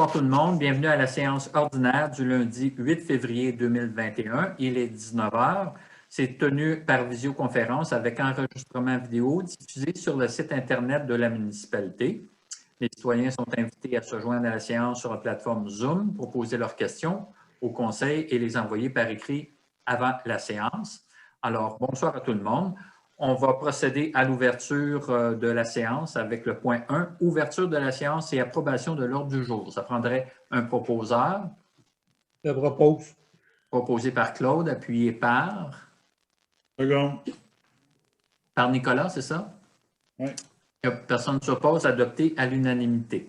Bonsoir tout le monde. Bienvenue à la séance ordinaire du lundi 8 février 2021. Il est 19 h. C'est tenu par visioconférence avec enregistrement vidéo diffusé sur le site Internet de la municipalité. Les citoyens sont invités à se joindre à la séance sur la plateforme Zoom pour poser leurs questions au conseil et les envoyer par écrit avant la séance. Alors, bonsoir à tout le monde. On va procéder à l'ouverture de la séance avec le point 1, ouverture de la séance et approbation de l'ordre du jour. Ça prendrait un proposeur. Je propose. Proposé par Claude, appuyé par... Second. Par Nicolas, c'est ça? Oui. Personne ne s'oppose, adopté à l'unanimité.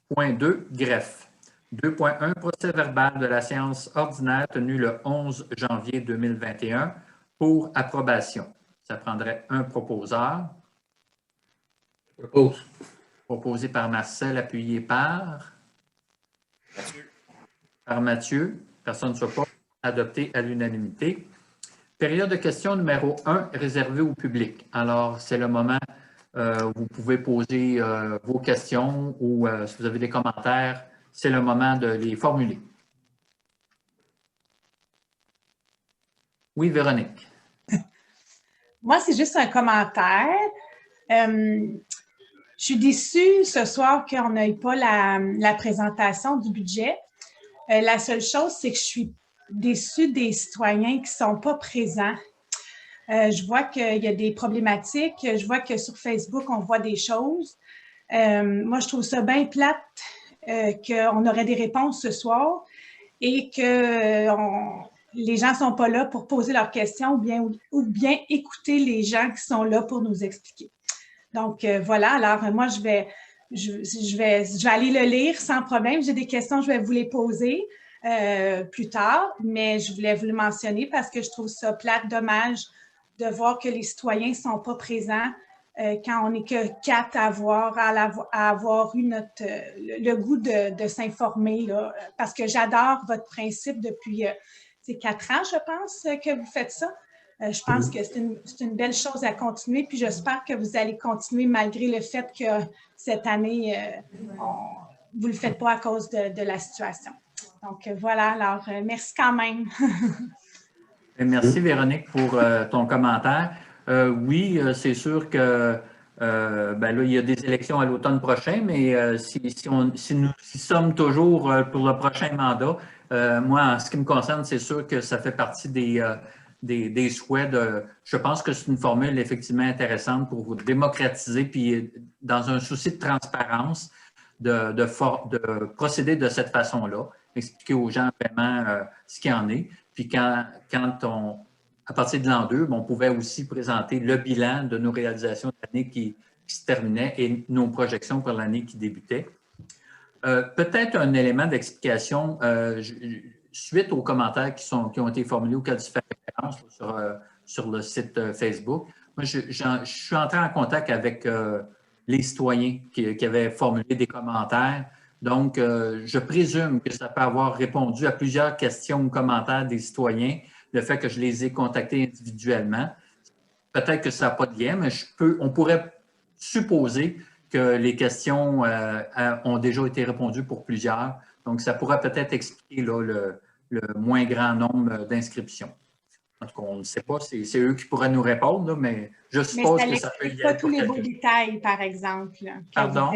Point 2, greffe. 2.1, procès verbal de la séance ordinaire tenue le 11 janvier 2021 pour approbation. Ça prendrait un proposeur. Propose. Proposé par Marcel, appuyé par... Mathieu. Par Mathieu. Personne ne s'oppose. Adopté à l'unanimité. Période de questions numéro 1, réservée au public. Alors, c'est le moment où vous pouvez poser vos questions ou si vous avez des commentaires, c'est le moment de les formuler. Oui, Véronique. Moi, c'est juste un commentaire. Je suis déçue ce soir qu'on n'ait pas la présentation du budget. La seule chose, c'est que je suis déçue des citoyens qui ne sont pas présents. Je vois qu'il y a des problématiques. Je vois que sur Facebook, on voit des choses. Moi, je trouve ça bien plate qu'on aurait des réponses ce soir et que les gens ne sont pas là pour poser leurs questions ou bien écouter les gens qui sont là pour nous expliquer. Donc, voilà. Alors, moi, je vais aller le lire sans problème. J'ai des questions, je vais vous les poser plus tard, mais je voulais vous le mentionner parce que je trouve ça plate, dommage de voir que les citoyens ne sont pas présents quand on n'est que 4 à avoir eu le goût de s'informer, parce que j'adore votre principe depuis 4 ans, je pense, que vous faites ça. Je pense que c'est une belle chose à continuer, puis j'espère que vous allez continuer malgré le fait que cette année, vous ne le faites pas à cause de la situation. Donc, voilà. Alors, merci quand même. Merci, Véronique, pour ton commentaire. Oui, c'est sûr que là, il y a des élections à l'automne prochain, mais si nous y sommes toujours pour le prochain mandat, moi, en ce qui me concerne, c'est sûr que ça fait partie des souhaits je pense que c'est une formule effectivement intéressante pour vous démocratiser, puis dans un souci de transparence, de procéder de cette façon-là, expliquer aux gens vraiment ce qu'il y en est. Puis à partir de l'an 2, on pouvait aussi présenter le bilan de nos réalisations de l'année qui se terminait et nos projections pour l'année qui débutait. Peut-être un élément d'explication suite aux commentaires qui ont été formulés auxquels tu fais référence sur le site Facebook. Moi, je suis entré en contact avec les citoyens qui avaient formulé des commentaires. Donc, je présume que ça peut avoir répondu à plusieurs questions ou commentaires des citoyens, le fait que je les ai contactés individuellement. Peut-être que ça n'a pas de lien, mais on pourrait supposer que les questions ont déjà été répondues pour plusieurs. Donc, ça pourrait peut-être expliquer là, le moins grand nombre d'inscriptions. En tout cas, on ne sait pas, c'est eux qui pourraient nous répondre, là, mais je suppose que ça peut y aller. Mais ça n'explique pas tous les beaux détails, par exemple. Pardon?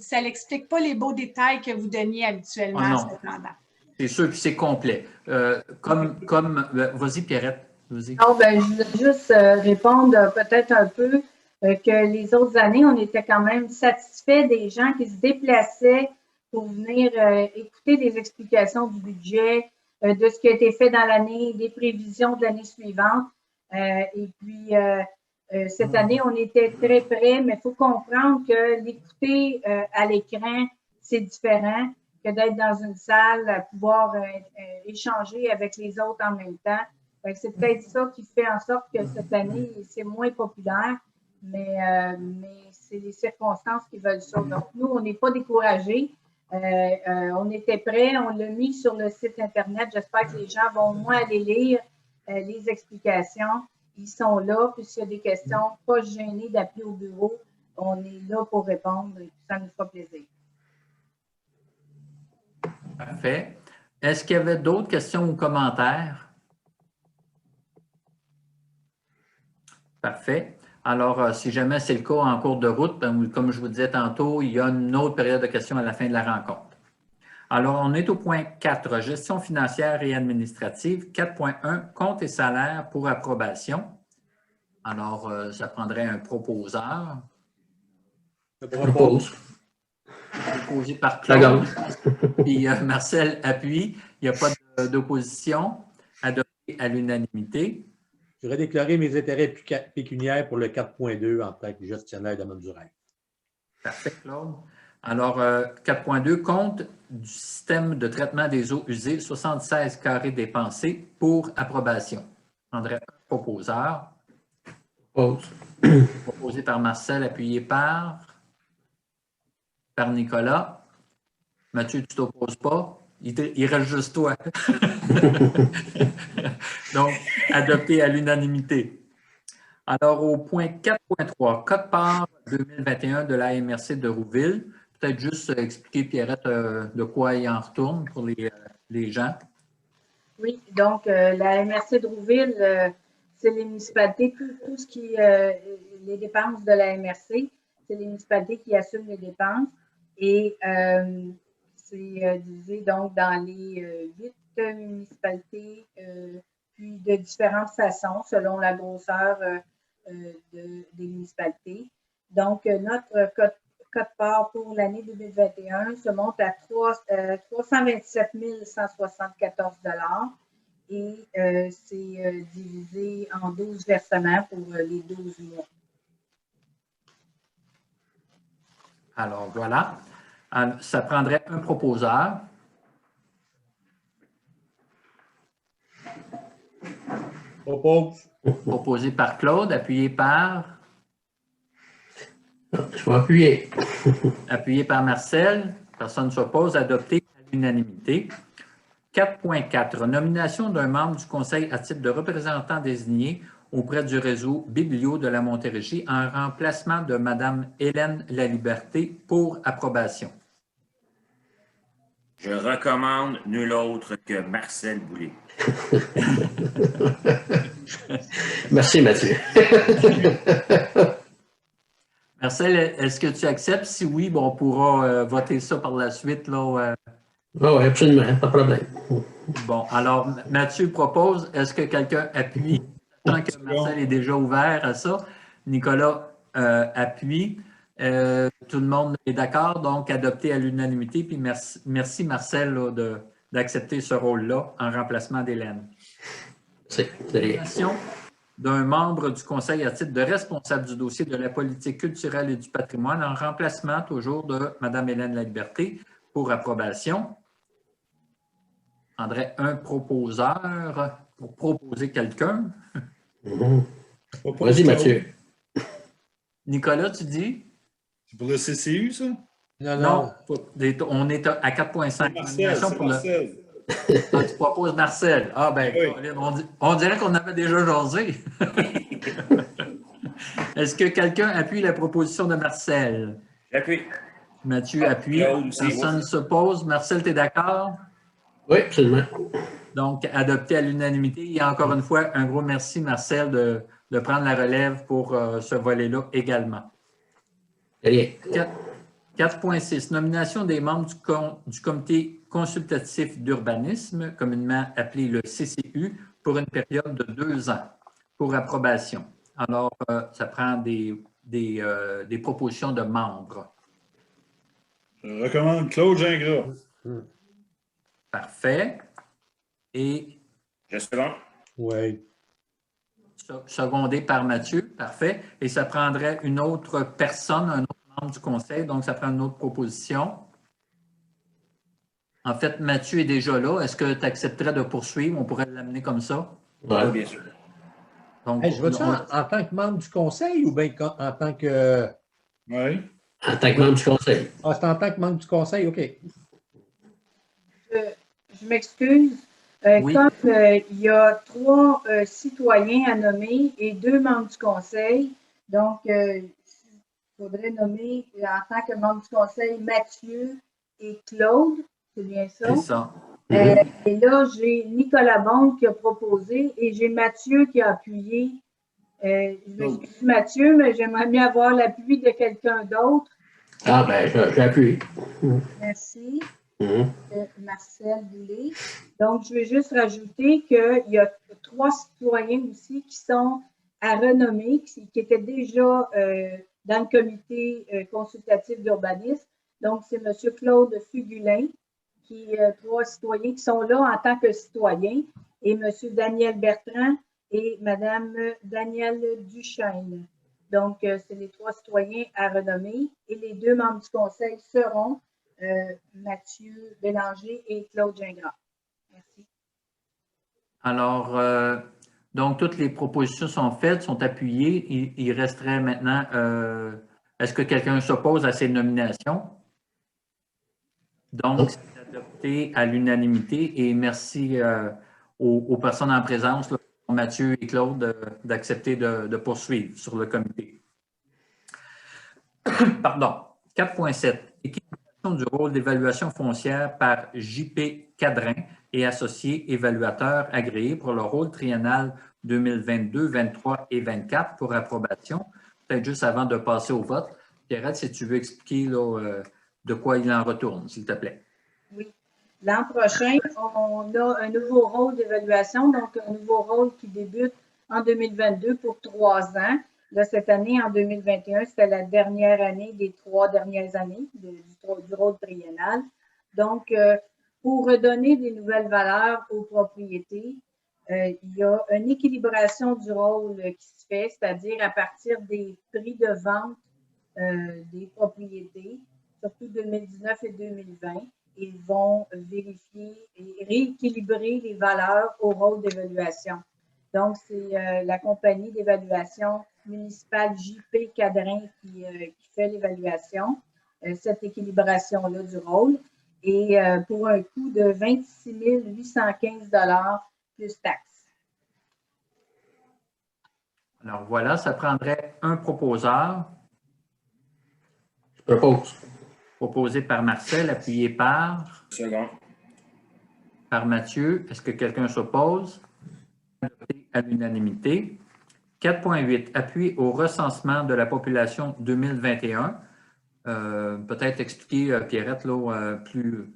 Ça n'explique pas les beaux détails que vous donniez habituellement à ce mandat. C'est sûr, puis c'est complet. Vas-y, Pierrette. Vas-y. Non, je voulais juste répondre peut-être un peu que les autres années, on était quand même satisfait des gens qui se déplaçaient pour venir écouter des explications du budget, de ce qui a été fait dans l'année, des prévisions de l'année suivante. Et puis, cette année, on était très près, mais il faut comprendre que l'écouter à l'écran, c'est différent que d'être dans une salle, pouvoir échanger avec les autres en même temps. C'est peut-être ça qui fait en sorte que cette année, c'est moins populaire, mais c'est les circonstances qui veulent ça. Donc, nous, on n'est pas découragés. On était prêts, on l'a mis sur le site Internet. J'espère que les gens vont au moins aller lire les explications. Ils sont là, puis s'il y a des questions, pas gênés d'appeler au bureau. On est là pour répondre et ça nous fera plaisir. Parfait. Est-ce qu'il y avait d'autres questions ou commentaires? Parfait. Alors, si jamais c'est le cas en cours de route, comme je vous disais tantôt, il y a une autre période de questions à la fin de la rencontre. Alors, on est au point 4, gestion financière et administrative. 4.1, comptes et salaires pour approbation. Alors, ça prendrait un proposeur. Je Propose. Proposé par La Claude. gamme. Puis Marcel appuie. Il n'y a pas d'opposition. Adopté à l'unanimité. Je voudrais déclarer mes intérêts pécuniaires pour le 4.2 en tant que gestionnaire de du rêve. Parfait, Claude. Alors, 4.2, compte du système de traitement des eaux usées, 76 carrés dépensés pour approbation. Je prendrais un proposeur. Propose. Proposé par Marcel, appuyé par Nicolas. Mathieu, tu ne t'opposes pas? Il reste juste toi. Donc, adopté à l'unanimité. Alors, au point 4.3, code-part 2021 de la MRC de Rouville. Peut-être juste expliquer, Pierrette, de quoi il en retourne pour les gens. Oui, donc la MRC de Rouville, c'est les municipalités, tout ce qui les dépenses de la MRC, c'est les municipalités qui assument les dépenses et c'est divisé donc dans les 8 municipalités, puis de différentes façons selon la grosseur des municipalités. Donc, notre quote-part pour l'année 2021 se monte à 327 174 $ et c'est divisé en 12 versements pour les 12 mois. Alors, voilà. Alors, ça prendrait un proposeur. propose. Proposé par Claude, appuyé par? Je vais appuyer. Appuyé par Marcel. Personne ne s'oppose. Adopté à l'unanimité. 4.4. Nomination d'un membre du conseil à titre de représentant désigné auprès du réseau Biblio de la Montérégie en remplacement de Mme Hélène Laliberté pour approbation. Je recommande nul autre que Marcel Boulay. Merci, Mathieu. Marcel, est-ce que tu acceptes? Si oui, bon, on pourra voter ça par la suite. Là, Oui, absolument, pas de problème. Bon, alors, Mathieu propose, est-ce que quelqu'un appuie? Tant que Marcel est déjà ouvert à ça. Nicolas appuie. Tout le monde est d'accord, donc adopté à l'unanimité. Puis merci Marcel là, d'accepter ce rôle-là en remplacement d'Hélène. C'est rien. Nomination d'un membre du conseil à titre de responsable du dossier de la politique culturelle et du patrimoine en remplacement toujours de Mme Hélène Laliberté pour approbation. Je prendrais un proposeur pour proposer quelqu'un. Vas-y, Mathieu. Nicolas, tu dis? C'est pour le CCU, ça? Non, on est à 4.5. Marcel, c'est Marcel. Ah, tu proposes Marcel. Ah, ben, Oui. on dirait qu'on avait déjà jasé. Est-ce que quelqu'un appuie la proposition de Marcel? J'appuie. Mathieu appuie. Claude aussi. Personne ne s'oppose. Marcel, tu es d'accord? Oui, absolument. Donc, adopté à l'unanimité. Et encore une fois, un gros merci, Marcel, de prendre la relève pour ce volet-là également. Rien. 4.6. Nomination des membres du comité consultatif d'urbanisme, communément appelé le CCU, pour une période de 2 ans pour approbation. Alors, ça prend des propositions de membres. Je recommande Claude Gingras. Parfait. Et Je suis bon. Oui. secondé par Mathieu. Parfait. Et ça prendrait une autre personne, un autre membre du conseil. Donc, ça prend une autre proposition. En fait, Mathieu est déjà là. Est-ce que tu accepterais de poursuivre? On pourrait l'amener comme ça. Ouais. Bien sûr. Donc, Hey, je veux-tu en tant que membre du conseil ou bien en tant que... Oui. En tant que membre du conseil. Ah, c'est en tant que membre du conseil, OK. Je m'excuse. Oui. Comme il y a 3 citoyens à nommer et 2 membres du conseil, donc il faudrait nommer en tant que membre du conseil Mathieu et Claude. C'est bien ça? C'est ça. Et là, j'ai Nicolas Bond qui a proposé et j'ai Mathieu qui a appuyé. Je m'excuse Mathieu, mais j'aimerais bien avoir l'appui de quelqu'un d'autre. Ah, ben, j'appuie. Merci. Marcel Boulay. Donc, je vais juste rajouter qu'il y a 3 citoyens aussi qui sont à renommer, qui étaient déjà dans le comité consultatif d'urbanisme. Donc, c'est M. Claude Fugulin, 3 citoyens qui sont là en tant que citoyens, et M. Daniel Bertrand et Mme Danielle Duchesne. Donc, c'est les 3 citoyens à renommer, et les 2 membres du conseil seront Mathieu Bélanger et Claude Gingras. Merci. Alors, donc, toutes les propositions sont faites, sont appuyées. Il resterait maintenant, est-ce que quelqu'un s'oppose à ces nominations? Donc, c'est adopté à l'unanimité et merci aux personnes en présence, là, Mathieu et Claude, d'accepter de poursuivre sur le comité. Pardon. 4.7. Équilibration du rôle d'évaluation foncière par JP Cadrin et associés évaluateurs agréés pour le rôle triennal 2022, 23 et 24 pour approbation. Peut-être juste avant de passer au vote, Pierrette, si tu veux expliquer là, de quoi il en retourne, s'il te plaît. Oui. L'an prochain, on a un nouveau rôle d'évaluation, donc un nouveau rôle qui débute en 2022 pour 3 ans. Là, cette année, en 2021, c'était la dernière année des 3 dernières années du rôle triennal. Donc, pour redonner des nouvelles valeurs aux propriétés, il y a une équilibration du rôle qui se fait, c'est-à-dire à partir des prix de vente des propriétés, surtout 2019 et 2020. Ils vont vérifier et rééquilibrer les valeurs au rôle d'évaluation. Donc, c'est la compagnie d'évaluation municipale JP Cadrin qui fait l'évaluation, cette équilibration-là du rôle, et pour un coût de 26 815 $ plus taxes. Alors voilà, ça prendrait un proposeur. Je propose. Proposé par Marcel, appuyé par Mathieu. Est-ce que quelqu'un s'oppose? Adopté à l'unanimité. 4.8. Appui au recensement de la population 2021. Peut-être expliquer, Pierrette, là, plus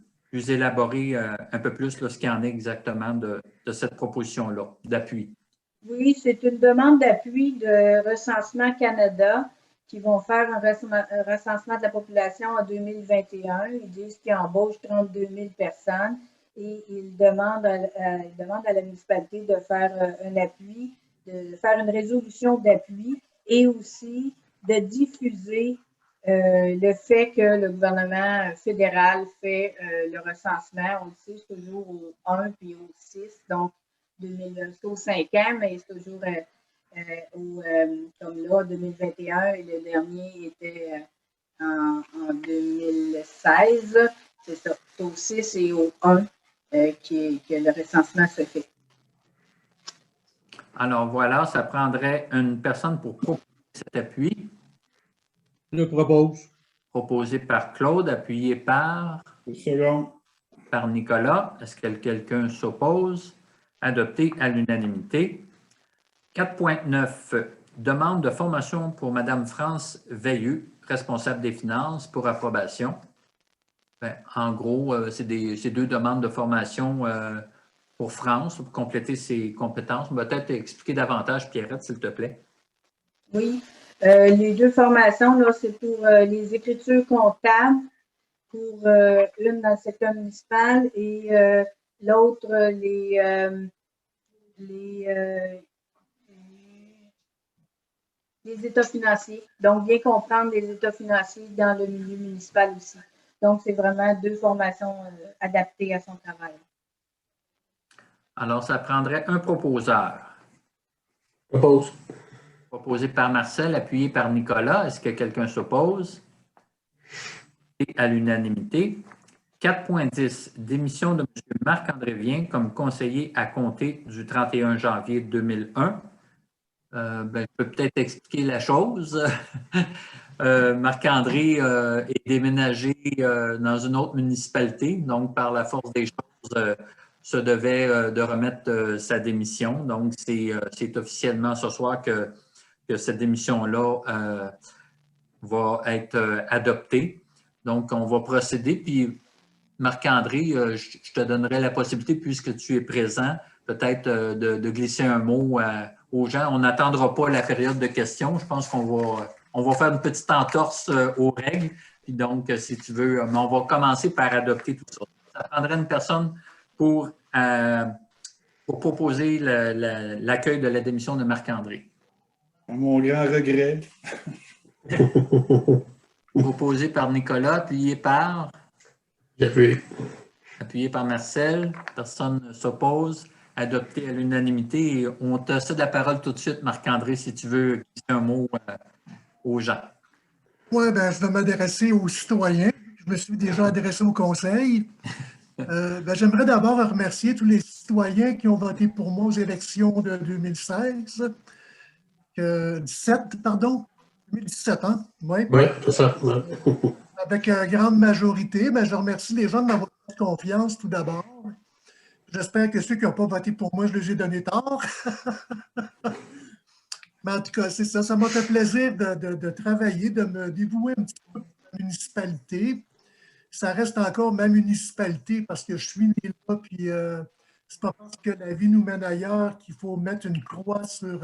élaborer un peu plus là, ce qu'il y en est exactement de cette proposition-là, d'appui. Oui, c'est une demande d'appui de Recensement Canada qui vont faire un recensement de la population en 2021. Ils disent qu'ils embauchent 32 000 personnes et ils demandent à la municipalité de faire un appui, de faire une résolution d'appui et aussi de diffuser le fait que le gouvernement fédéral fait le recensement. On le sait, c'est toujours au 1 puis au 6, donc c'est au 5 ans, mais c'est toujours comme là, 2021, et le dernier était en 2016. C'est ça, c'est au 6 et au 1 que le recensement se fait. Alors voilà, ça prendrait une personne pour proposer cet appui. Je propose. Proposé par Claude, appuyé par Nicolas. Est-ce que quelqu'un s'oppose? Adopté à l'unanimité. 4.9. Demande de formation pour Mme France Veilleux, responsable des finances, pour approbation. Bien, en gros, c'est 2 demandes de formation pour France, pour compléter ses compétences. Peut-être expliquer davantage, Pierrette, s'il te plaît. Oui, les 2 formations, là, c'est pour les écritures comptables, pour une dans le secteur municipal et l'autre, les états financiers. Donc, bien comprendre les états financiers dans le milieu municipal aussi. Donc, c'est vraiment 2 formations adaptées à son travail. Alors, ça prendrait un proposeur. Propose. Proposé par Marcel, appuyé par Nicolas. Est-ce que quelqu'un s'oppose? Et à l'unanimité. 4.10. Démission de M. Marc-André Vien comme conseiller à compter du 31 janvier 2001. Je peux peut-être expliquer la chose. Marc-André est déménagé dans une autre municipalité, donc par la force des choses, se devait de remettre sa démission. Donc, c'est officiellement ce soir que cette démission-là va être adoptée. Donc, on va procéder. Puis, Marc-André, je te donnerai la possibilité, puisque tu es présent, peut-être de glisser un mot aux gens. On n'attendra pas la période de questions. Je pense qu'on va faire une petite entorse aux règles. Puis donc, si tu veux, mais on va commencer par adopter tout ça. Ça prendrait une personne pour proposer l'accueil de la démission de Marc-André. À mon grand regret. Proposé par Nicolas, appuyé par? J'appuie. Appuyé par Marcel. Personne ne s'oppose. Adopté à l'unanimité. On te cède la parole tout de suite, Marc-André, si tu veux glisser un mot aux gens. Oui, ben, je vais m'adresser aux citoyens. Je me suis déjà adressé au conseil. J'aimerais d'abord remercier tous les citoyens qui ont voté pour moi aux élections de 2016. 2017, hein? Oui, c'est ça. Ouais. Avec une grande majorité. Je remercie les gens de m'avoir fait confiance tout d'abord. J'espère que ceux qui n'ont pas voté pour moi, je les ai donné tort. Mais en tout cas, c'est ça. Ça m'a fait plaisir de travailler, de me dévouer un petit peu à la municipalité. Ça reste encore ma municipalité parce que je suis né là, puis c'est pas parce que la vie nous mène ailleurs qu'il faut mettre une croix sur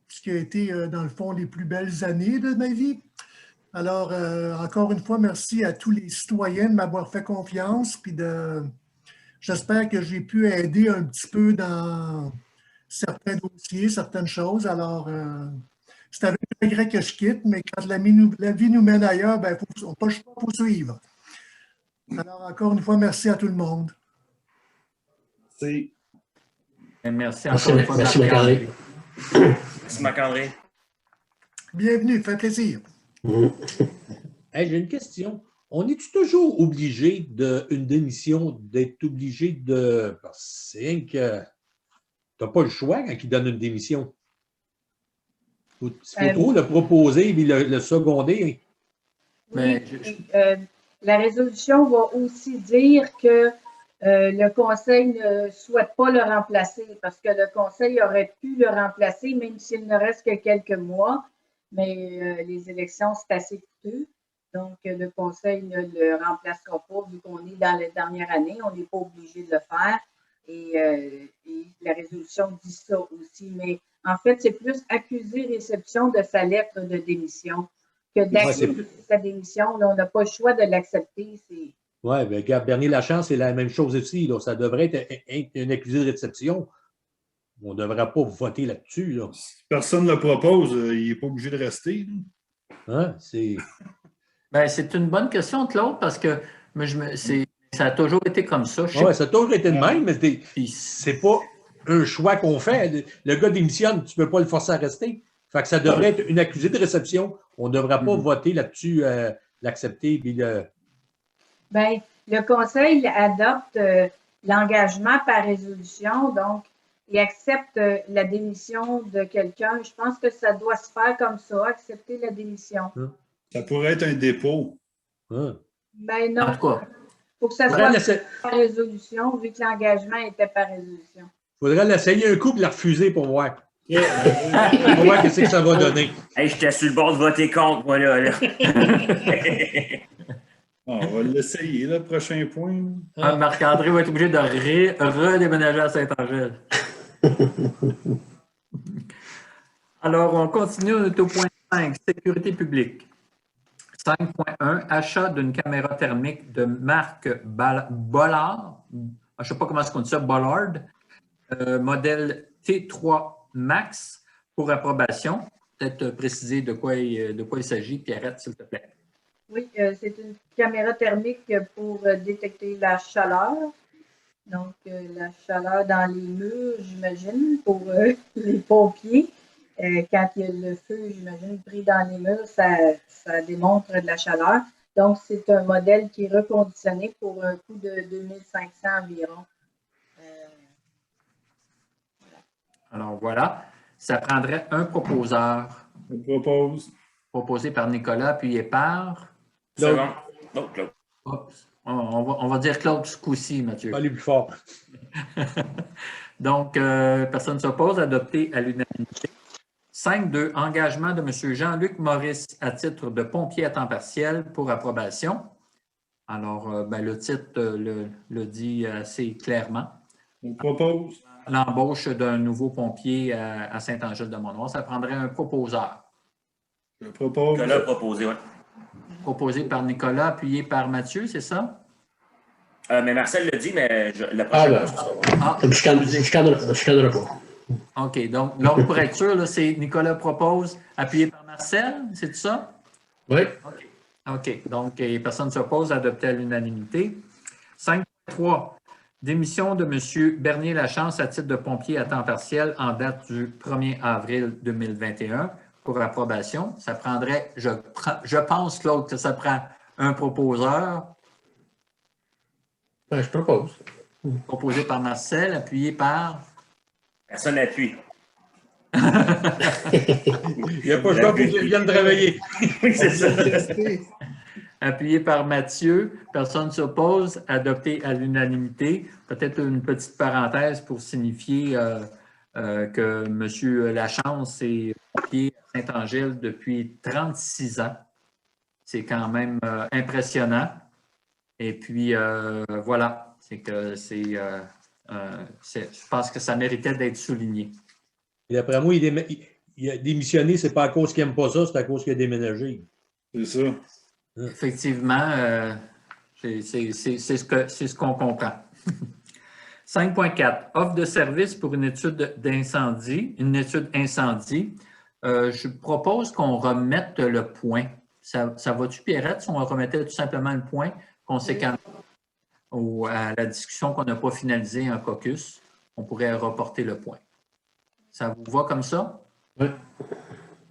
ce qui a été, dans le fond, les plus belles années de ma vie. Alors, encore une fois, merci à tous les citoyens de m'avoir fait confiance, puis j'espère que j'ai pu aider un petit peu dans certains dossiers, certaines choses. Alors, c'est avec regret que je quitte, mais quand la vie nous mène ailleurs, il faut poursuivre. Alors, encore une fois, merci à tout le monde. Merci encore une fois, Merci Marc-André. Merci Marc-André. Bienvenue, fait plaisir. Hey, j'ai une question. On est-tu toujours obligé une démission d'être obligé de. C'est que tu n'as pas le choix quand il donne une démission. Il faut trop le proposer et le seconder. Oui, la résolution va aussi dire que le conseil ne souhaite pas le remplacer parce que le conseil aurait pu le remplacer, même s'il ne reste que quelques mois. Mais les élections, c'est assez coûteux. Donc, le conseil ne le remplacera pas vu qu'on est dans la dernière année. On n'est pas obligé de le faire. Et la résolution dit ça aussi. Mais en fait, c'est plus accusé-réception de sa lettre de démission que d'accepter sa démission. Là, on n'a pas le choix de l'accepter. Oui, bien, regarde, Bernier Lachance, c'est la même chose aussi. Là. Ça devrait être une accusé de réception. On ne devrait pas voter là-dessus. Là. Si personne ne le propose, il n'est pas obligé de rester. Hein? C'est une bonne question, Claude, parce que ça a toujours été comme ça. Oui, ça a toujours été de même, mais c'est pas un choix qu'on fait. Le gars démissionne, tu ne peux pas le forcer à rester. Fait que ça devrait être une accusée de réception. On ne devrait pas voter là-dessus, l'accepter. Bien, le conseil adopte l'engagement par résolution, donc il accepte la démission de quelqu'un. Je pense que ça doit se faire comme ça, accepter la démission. Ça pourrait être un dépôt. Ben non. En tout cas, il faut que ça soit par résolution, vu que l'engagement était par résolution. Il faudrait l'essayer un coup et la refuser pour voir. Pour voir ce que ça va donner. Hey, j'étais sur le bord de voter contre, moi, là. On va l'essayer, le prochain point. Marc-André va être obligé de redéménager à Saint-Angèle. Alors, on continue, on est au point 5, sécurité publique. 5.1, achat d'une caméra thermique de marque Bollard. Je ne sais pas comment on dit ça, Bollard. Modèle T3 Max pour approbation. Peut-être préciser de quoi il s'agit, Pierrette, s'il te plaît. Oui, c'est une caméra thermique pour détecter la chaleur. Donc, la chaleur dans les murs, j'imagine, pour les pompiers. Quand il y a le feu, j'imagine, pris dans les murs, ça démontre de la chaleur. Donc, c'est un modèle qui est reconditionné pour un coût de 2500 environ. Alors, voilà. Ça prendrait un proposeur. Je propose. Proposé par Nicolas, appuyé par... Second. Oh, Claude. Oups. On va dire Claude ce coup-ci, Mathieu. Pas aller plus fort. Donc, personne ne s'oppose, adopté à l'unanimité. 5.2. Engagement de M. Jean-Luc Maurice à titre de pompier à temps partiel pour approbation. Alors, le titre le dit assez clairement. On propose. L'embauche d'un nouveau pompier à Saint-Angèle-de-Montroy, ça prendrait un proposeur. Je propose. Nicolas a proposé, oui. Proposé par Nicolas, appuyé par Mathieu, c'est ça? Mais Marcel le dit, mais la Ah, prochaine ben, fois, ça va. Ah, je scannerai pas. OK. Donc pour être sûr, là, c'est Nicolas propose, appuyé par Marcel, c'est ça? Oui. OK. Donc, personne ne s'oppose, adopté à l'unanimité. 5.3. Démission de M. Bernier-Lachance à titre de pompier à temps partiel en date du 1er avril 2021 pour approbation. Ça prendrait, je pense, Claude, que ça prend un proposeur. Ben, je propose. Proposé par Marcel, appuyé par... Personne n'appuie. Il n'y a pas le choix pour qu'ils viennent travailler. Oui, c'est ça. Appuyé par Mathieu. Personne ne s'oppose. Adopté à l'unanimité. Peut-être une petite parenthèse pour signifier que M. Lachance est pompier à Saint-Angèle depuis 36 ans. C'est quand même impressionnant. Et puis, voilà. Je pense que ça méritait d'être souligné. Et d'après moi, il a démissionné, c'est pas à cause qu'il n'aime pas ça, c'est à cause qu'il a déménagé. C'est ça. Effectivement, c'est ce qu'on comprend. 5.4. Offre de service pour une étude d'incendie, je propose qu'on remette le point. Ça va-tu, Pierrette, si on remettait tout simplement le point conséquemment à la discussion qu'on n'a pas finalisée en caucus, on pourrait reporter le point. Ça vous va comme ça? Oui.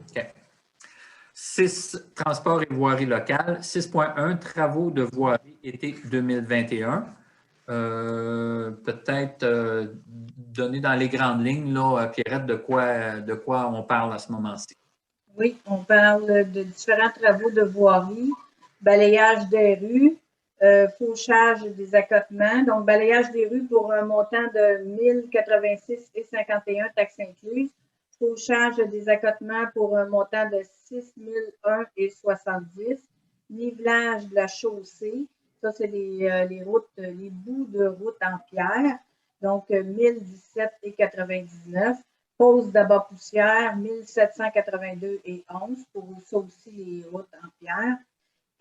OK. 6, transport et voirie locale. 6.1, travaux de voirie été 2021. Peut-être donner dans les grandes lignes, là, Pierrette, de quoi on parle à ce moment-ci. Oui, on parle de différents travaux de voirie, balayage des rues, fauchage des accotements. Donc, balayage des rues pour un montant de 1086,51 taxes incluses. Fauchage des accotements pour un montant de 6001,70. Nivelage de la chaussée. Ça, c'est les routes, les bouts de route en pierre. Donc, 1017,99. Pose d'abat poussière, 1782,11 pour ça aussi les routes en pierre.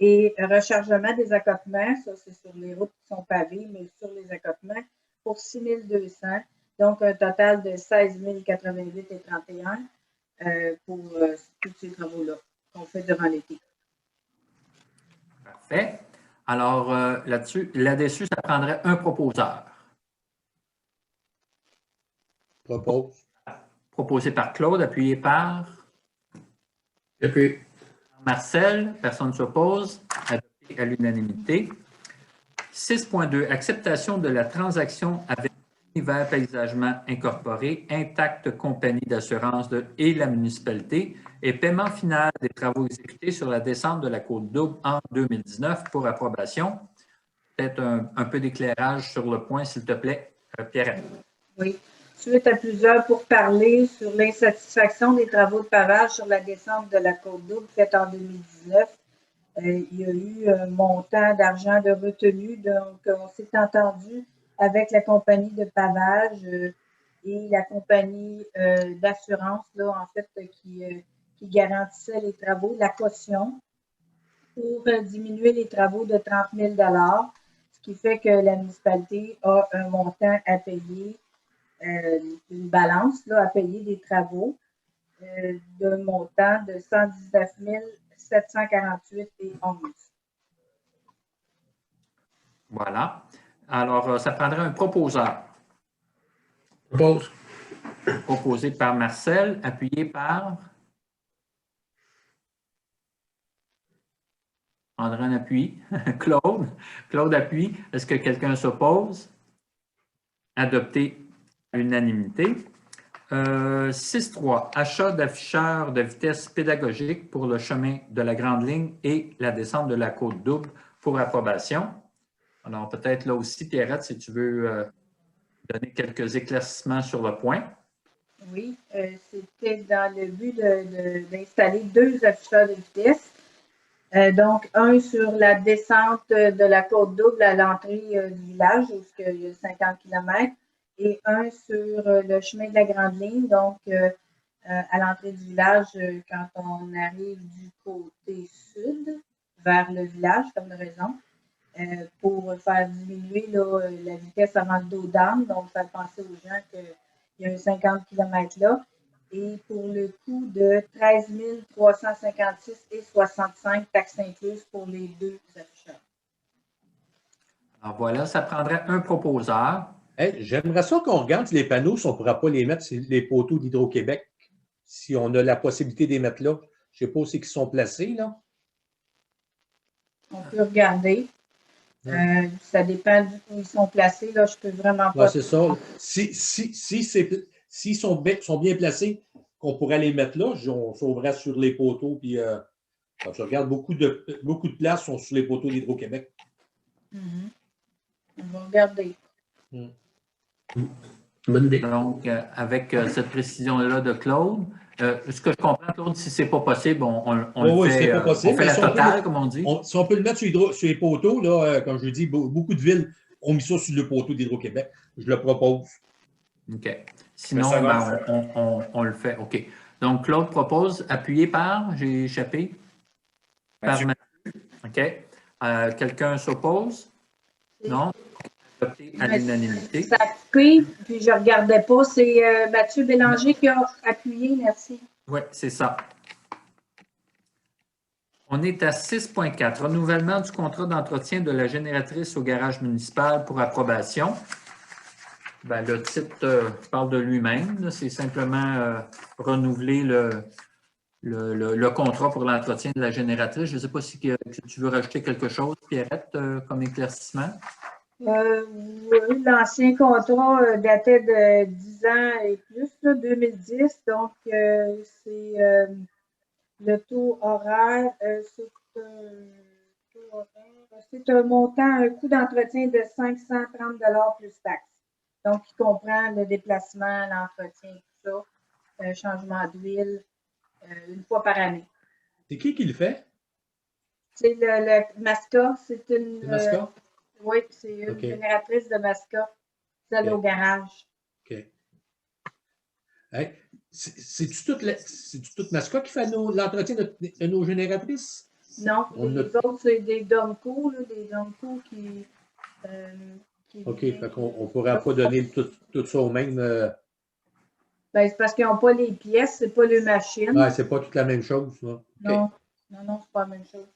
Et rechargement des accotements, ça c'est sur les routes qui sont pavées, mais sur les accotements, pour 6200. Donc, un total de 16 088,31 pour tous ces travaux-là qu'on fait durant l'été. Parfait. Alors, là-dessus, ça prendrait un proposeur. Propose. Proposé par Claude, appuyé par Appuyé. Marcel. Personne ne s'oppose. Adopté à l'unanimité. 6.2. Acceptation de la transaction avec Univers Paysagement Incorporé, Intact Compagnie d'assurance et la municipalité et paiement final des travaux exécutés sur la descente de la Côte-Double en 2019 pour approbation. Peut-être un peu d'éclairage sur le point, s'il te plaît, Pierre. Oui. Suite à plusieurs pourparlers sur l'insatisfaction des travaux de pavage sur la descente de la Côte-Double faite en 2019, il y a eu un montant d'argent de retenue. Donc, on s'est entendu avec la compagnie de pavage et la compagnie d'assurance, là, en fait, qui garantissait les travaux, la caution, pour diminuer les travaux de 30 000 $, ce qui fait que la municipalité a un montant à payer, une balance là, à payer des travaux d'un montant de 119 748,11. Voilà. Alors, ça prendrait un proposeur. Propose. Proposé par Marcel, appuyé par... Prendrait un appui. Claude. Claude appuie. Est-ce que quelqu'un s'oppose? Adopté à l'unanimité. 6.3, achat d'afficheurs de vitesse pédagogique pour le chemin de la Grande Ligne et la descente de la Côte Double pour approbation. Alors, peut-être là aussi, Pierrette, si tu veux donner quelques éclaircissements sur le point. Oui, c'était dans le but d'installer 2 afficheurs de vitesse. Donc, un sur la descente de la Côte Double à l'entrée du village, où il y a 50 km, et un sur le chemin de la Grande Ligne, donc à l'entrée du village quand on arrive du côté sud vers le village, comme de raison, pour faire diminuer là, la vitesse avant le dos d'âne, donc faire penser aux gens qu'il y a un 50 km là. Et pour le coût de 13 356 et 65 taxes incluses pour les 2 afficheurs. Alors voilà, ça prendrait un proposeur. Hey, j'aimerais ça qu'on regarde si les panneaux, si on ne pourra pas les mettre sur les poteaux d'Hydro-Québec, si on a la possibilité de les mettre là. Je ne sais pas où c'est qu'ils sont placés, là. On peut regarder. Ça dépend d'où ils sont placés. Là, je ne peux vraiment pas. Ouais, c'est ça. S'ils sont bien placés, qu'on pourrait les mettre là, on sauverait sur les poteaux. Puis, je regarde, beaucoup de places sont sur les poteaux d'Hydro-Québec. On va regarder. Bonne idée. Donc, avec cette précision-là de Claude, ce que je comprends, Claude, si ce n'est pas possible, on le fait, pas possible, on fait la si on totale, peut, comme on dit. Si on peut le mettre sur les poteaux, là, comme je dis, beaucoup de villes ont mis ça sur le poteau d'Hydro-Québec. Je le propose. OK. Sinon, on le fait. OK. Donc, Claude propose, appuyé par, j'ai échappé, par Mathieu. OK. Quelqu'un s'oppose? Non? Adopté à l'unanimité. Ça a coupé, puis je ne regardais pas. C'est Mathieu Bélanger qui a appuyé. Merci. Oui, c'est ça. On est à 6.4. Renouvellement du contrat d'entretien de la génératrice au garage municipal pour approbation. Ben, le titre parle de lui-même. C'est simplement renouveler le contrat pour l'entretien de la génératrice. Je ne sais pas si tu veux rajouter quelque chose, Pierrette, comme éclaircissement. Oui, l'ancien contrat datait de 10 ans et plus, là, 2010. Donc, c'est le taux horaire. C'est un montant, un coût d'entretien de 530 $ plus taxes. Donc, il comprend le déplacement, l'entretien, tout ça, changement d'huile, une fois par année. C'est qui le fait? C'est le Masca. C'est une. Le Masca? Oui, c'est une génératrice de Masca, celle au garage. OK. Hey, c'est-tu toute Masca qui fait l'entretien de nos génératrices? Non, les autres, c'est des Domco, qui OK, fait qu'on ne pourrait pas donner tout ça au même. Ben, c'est parce qu'ils n'ont pas les pièces, c'est pas les machines. Ouais, c'est pas toute la même chose. Là. Non, non, c'est pas la même chose.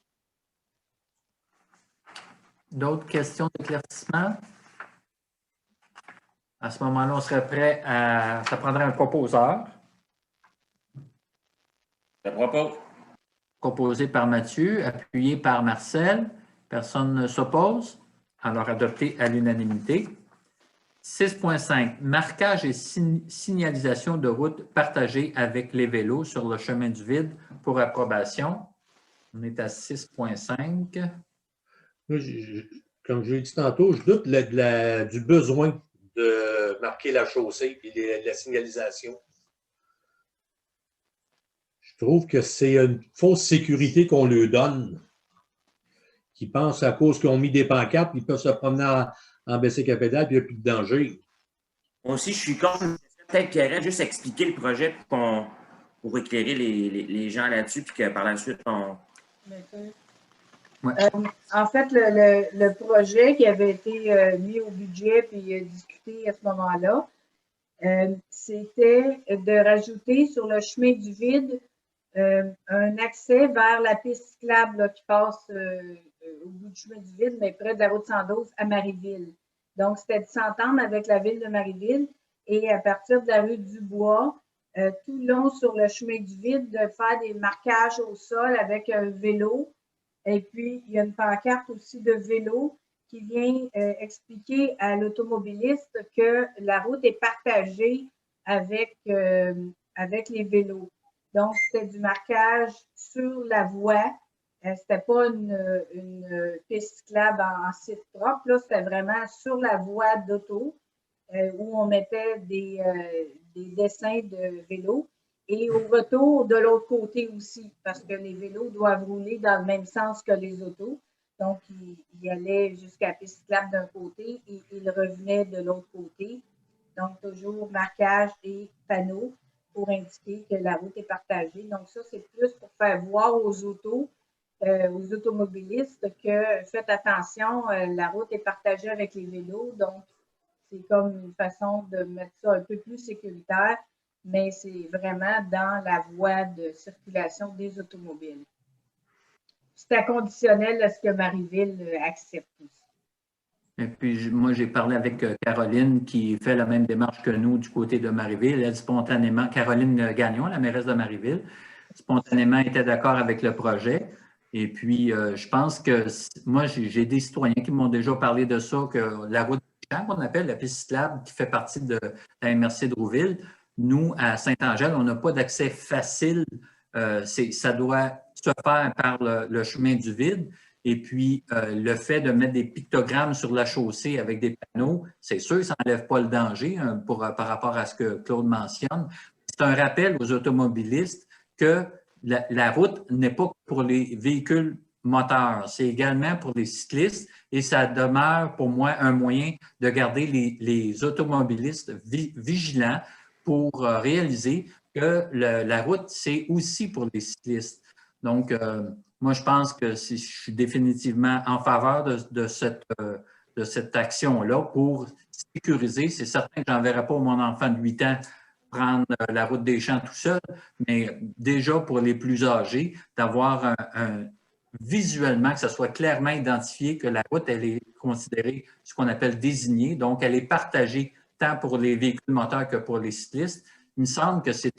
D'autres questions d'éclaircissement? À ce moment-là, on serait prêt à... Ça prendrait un proposeur. Je propose. Proposé par Mathieu, appuyé par Marcel. Personne ne s'oppose. Alors, adopté à l'unanimité. 6.5. Marquage et signalisation de route partagée avec les vélos sur le chemin du vide pour approbation. On est à 6.5. Comme je l'ai dit tantôt, je doute du besoin de marquer la chaussée et la signalisation. Je trouve que c'est une fausse sécurité qu'on leur donne. Qui pensent à cause qu'ils ont mis des pancartes, ils peuvent se promener en bicycle à pédale, puis il n'y a plus de danger. Moi aussi, je suis contre. Peut-être Pierrette juste expliquer le projet pour éclairer les gens là-dessus, puis que par la suite, on. Ouais. En fait, le projet qui avait été mis au budget puis discuté à ce moment-là, c'était de rajouter sur le chemin du vide un accès vers la piste cyclable là, qui passe au bout du chemin du vide, mais près de la route 112 à Marieville. Donc, c'était de s'entendre avec la ville de Marieville et à partir de la rue Dubois, tout le long sur le chemin du vide, de faire des marquages au sol avec un vélo. Et puis, il y a une pancarte aussi de vélo qui vient expliquer à l'automobiliste que la route est partagée avec les vélos. Donc, c'était du marquage sur la voie. C'était pas une piste cyclable en site propre, là, c'était vraiment sur la voie d'auto où on mettait des dessins de vélos. Et au retour, de l'autre côté aussi, parce que les vélos doivent rouler dans le même sens que les autos. Donc, ils allaient jusqu'à la piste cyclable d'un côté et ils revenaient de l'autre côté. Donc, toujours marquage et panneaux pour indiquer que la route est partagée. Donc, ça, c'est plus pour faire voir aux automobilistes que faites attention, la route est partagée avec les vélos. Donc, c'est comme une façon de mettre ça un peu plus sécuritaire, mais c'est vraiment dans la voie de circulation des automobiles. C'est conditionnel à ce que Marieville accepte aussi. Et puis, moi, j'ai parlé avec Caroline qui fait la même démarche que nous du côté de Marieville. Elle, spontanément, Caroline Gagnon, la mairesse de Marieville, spontanément était d'accord avec le projet. Et puis, je pense que moi, j'ai des citoyens qui m'ont déjà parlé de ça, que la route des champs, qu'on appelle la piste cyclable, qui fait partie de la MRC de Rouville, nous, à Saint-Angèle, on n'a pas d'accès facile. Ça doit se faire par le chemin du vide. Et puis, le fait de mettre des pictogrammes sur la chaussée avec des panneaux, c'est sûr que ça n'enlève pas le danger par rapport à ce que Claude mentionne. C'est un rappel aux automobilistes que la route n'est pas pour les véhicules moteurs, c'est également pour les cyclistes et ça demeure pour moi un moyen de garder les automobilistes vigilants pour réaliser que la route, c'est aussi pour les cyclistes. Donc, moi, je pense que je suis définitivement en faveur de cette action-là pour sécuriser. C'est certain que je n'enverrai pas mon enfant de 8 ans prendre la route des champs tout seul, mais déjà pour les plus âgés, d'avoir visuellement, que ça soit clairement identifié que la route, elle est considérée ce qu'on appelle désignée, donc elle est partagée tant pour les véhicules moteurs que pour les cyclistes. Il me semble que c'est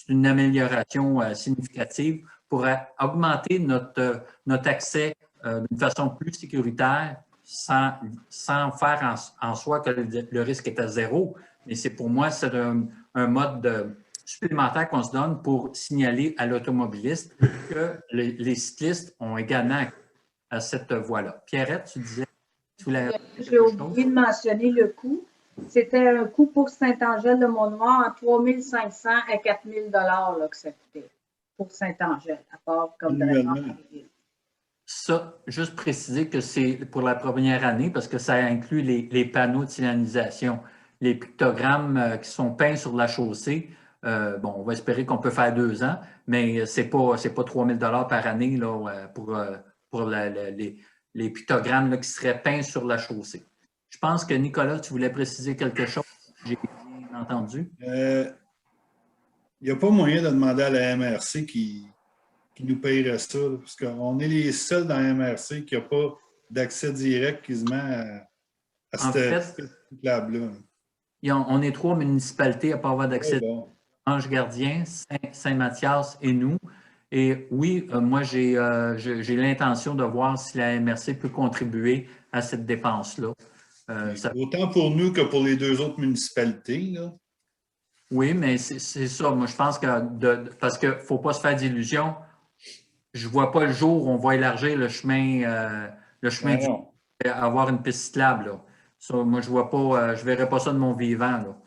une amélioration significative pour augmenter notre accès d'une façon plus sécuritaire sans faire en soi que le risque est à zéro. Mais pour moi, c'est un mode supplémentaire qu'on se donne pour signaler à l'automobiliste que les cyclistes ont également accès à cette voie-là. Pierrette, tu disais... J'ai oublié de mentionner le coût. C'était un coût pour Saint-Angèle-de-Mont-Noir en 3 500 à 4 000 $ que ça coûtait pour Saint-Angèle, à part comme de Ça, juste préciser que c'est pour la première année parce que ça inclut les panneaux de signalisation, les pictogrammes qui sont peints sur la chaussée. Bon, on va espérer qu'on peut faire 2 ans, mais c'est pas 3 000 $ par année là, pour les pictogrammes là, qui seraient peints sur la chaussée. Je pense que Nicolas, tu voulais préciser quelque chose. J'ai bien entendu. Il n'y a pas moyen de demander à la MRC qui nous payerait ça, là, parce qu'on est les seuls dans la MRC qui n'ont pas d'accès direct quasiment à cette club-là. On est 3 municipalités à ne pas avoir d'accès. Bon. Ange Gardien, Saint-Mathias et nous. Et oui, moi, j'ai l'intention de voir si la MRC peut contribuer à cette dépense-là. Autant pour nous que pour les 2 autres municipalités, là. Oui, mais c'est ça. Moi, je pense que parce qu'il ne faut pas se faire d'illusions. Je ne vois pas le jour où on va élargir le chemin avoir une piste cyclable. Là. Ça, moi, je vois pas, je verrai pas ça de mon vivant. Là.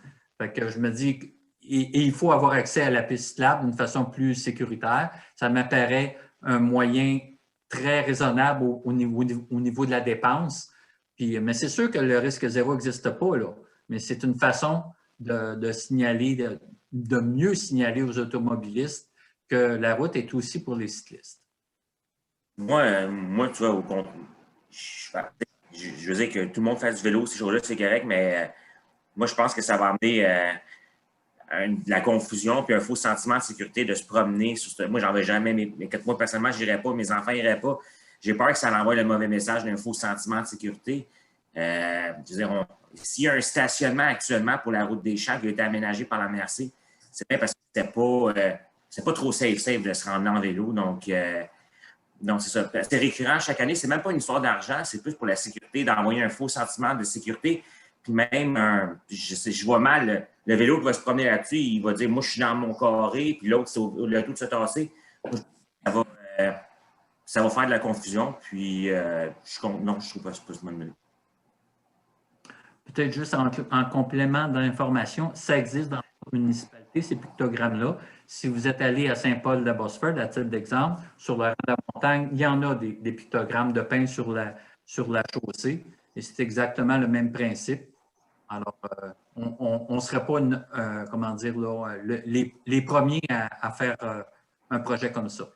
Fait que je me dis qu'il faut avoir accès à la piste cyclable d'une façon plus sécuritaire. Ça m'apparaît un moyen très raisonnable au niveau de la dépense. Mais c'est sûr que le risque zéro n'existe pas, là. Mais c'est une façon de signaler, de mieux signaler aux automobilistes que la route est aussi pour les cyclistes. Moi, tu vois, au contraire, je veux dire que tout le monde fasse du vélo ces jours-là, c'est correct, mais moi, je pense que ça va amener de la confusion puis un faux sentiment de sécurité de se promener. Moi, j'en veux jamais, moi, personnellement, je n'irais pas, mes enfants n'iraient pas. J'ai peur que ça envoie le mauvais message d'un faux sentiment de sécurité. Je veux dire, s'il y a un stationnement actuellement pour la route des champs qui a été aménagé par la MRC, c'est bien parce que c'était pas trop safe de se rendre en vélo. Donc, c'est ça. C'est récurrent chaque année. C'est même pas une histoire d'argent, c'est plus pour la sécurité, d'envoyer un faux sentiment de sécurité. Puis même, je vois mal le vélo qui va se promener là-dessus, il va dire, moi, je suis dans mon carré, puis l'autre, c'est le tout de se tasser. Ça va faire de la confusion, puis non, je trouve pas ce bonne minute. Peut-être juste en complément d'information, ça existe dans la municipalité, ces pictogrammes-là. Si vous êtes allé à Saint-Paul-de-Bosford, à titre d'exemple, sur le rang de la montagne, il y en a des pictogrammes de peints sur la chaussée, et c'est exactement le même principe. Alors, on ne serait pas, comment dire, là, les premiers à faire un projet comme ça.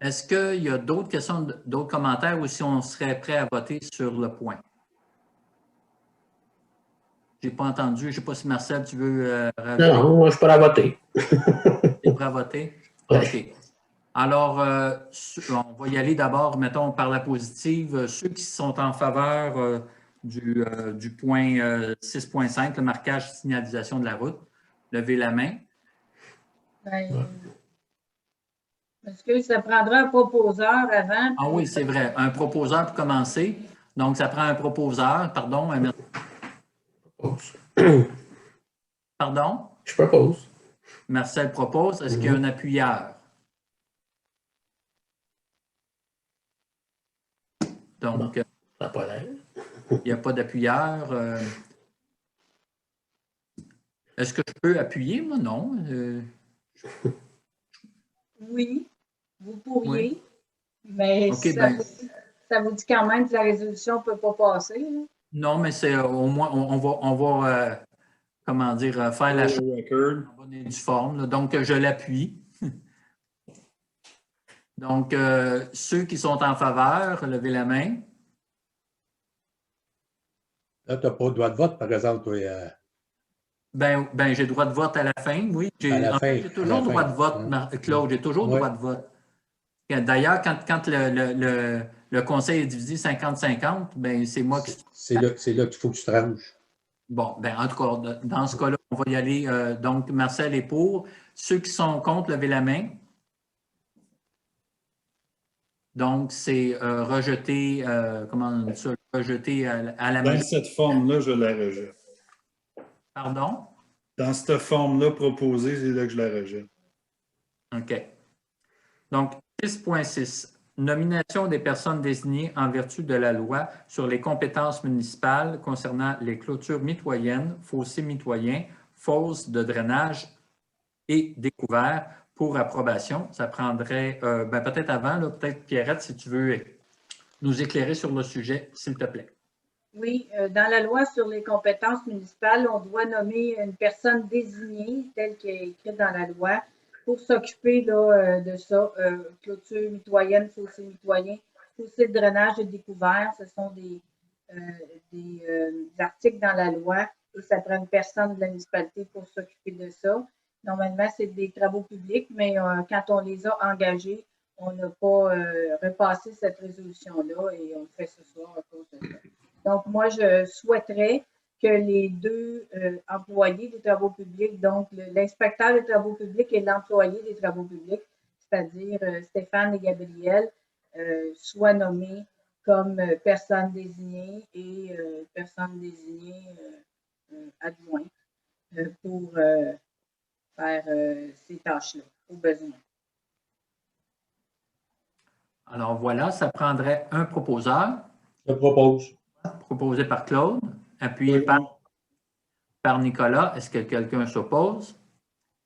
Est-ce qu'il y a d'autres questions, d'autres commentaires, ou si on serait prêt à voter sur le point? Je n'ai pas entendu. Je ne sais pas si Marcel, tu veux rajouter? Non, moi, je suis pas à voter. Tu es prêt à voter? Ouais. OK. Alors, on va y aller d'abord, mettons, par la positive. Ceux qui sont en faveur du point 6.5, le marquage signalisation de la route, levez la main. Est-ce que ça prendra un proposeur avant? Ah oui, c'est vrai. Un proposeur pour commencer. Donc, ça prend un proposeur. Pardon. Pardon? Je propose. Marcel propose. Est-ce qu'il y a un appuyeur? Donc, ça n'a pas l'air. il n'y a pas d'appuyeur. Est-ce que je peux appuyer, moi? Non. Oui, vous pourriez. Oui. Mais Okay, ça vous dit quand même que la résolution ne peut pas passer. Là? Non, mais c'est au moins, on va comment dire, faire la chose en bonne et due forme. Là. Donc, je l'appuie. Donc, ceux qui sont en faveur, levez la main. Là, tu n'as pas le droit de vote, par exemple, toi. Ben, j'ai droit de vote à la fin, oui. J'ai toujours droit de vote, Claude, j'ai toujours droit de vote. D'ailleurs, quand le conseil est divisé 50-50, ben, c'est moi qui... C'est là qu'il faut que tu te ranges. Bon, ben, en tout cas, dans ce cas-là, on va y aller. Donc, Marcel est pour. Ceux qui sont contre, levez la main. Donc, c'est rejeté, comment on dit ça, rejeté à la main. Dans cette forme-là, je la rejette. Pardon? Dans cette forme-là proposée, c'est là que je la rejette. OK. Donc, 6.6. Nomination des personnes désignées en vertu de la loi sur les compétences municipales concernant les clôtures mitoyennes, fossés mitoyens, fosses de drainage et découverts pour approbation. Ça prendrait, peut-être avant, peut-être Pierrette, si tu veux nous éclairer sur le sujet, s'il te plaît. Oui, dans la loi sur les compétences municipales, on doit nommer une personne désignée, telle qu'elle est écrite dans la loi, pour s'occuper de ça. Clôture mitoyenne, fossé mitoyen, fossé de drainage et découvert, ce sont des articles dans la loi et ça prend une personne de la municipalité pour s'occuper de ça. Normalement, c'est des travaux publics, mais quand on les a engagés, on n'a pas repassé cette résolution-là et on le fait ce soir à cause de ça. Donc, moi, je souhaiterais que les deux employés des travaux publics, donc l'inspecteur des travaux publics et l'employé des travaux publics, c'est-à-dire Stéphane et Gabriel, soient nommés comme personnes désignées et personnes désignées adjointes pour faire ces tâches-là, au besoin. Alors voilà, ça prendrait un proposeur. Je propose. Proposé par Claude, appuyé par Nicolas. Est-ce que quelqu'un s'oppose?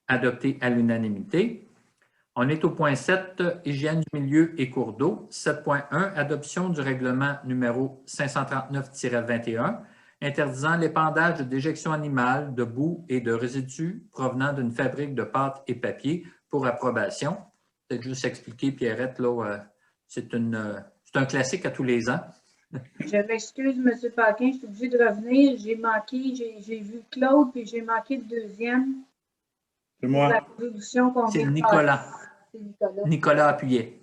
Adopté à l'unanimité. On est au point 7, hygiène du milieu et cours d'eau. 7.1, adoption du règlement numéro 539-21, interdisant l'épandage de déjections animales, de boue et de résidus provenant d'une fabrique de pâtes et papier pour approbation. Peut-être juste expliquer, Pierrette, là, c'est un classique à tous les ans. Je m'excuse, M. Paquin, je suis obligée de revenir. J'ai manqué, j'ai vu Claude, puis j'ai manqué le deuxième. C'est moi. La résolution qu'on C'est vient de Nicolas. passer. C'est Nicolas. Nicolas appuyé.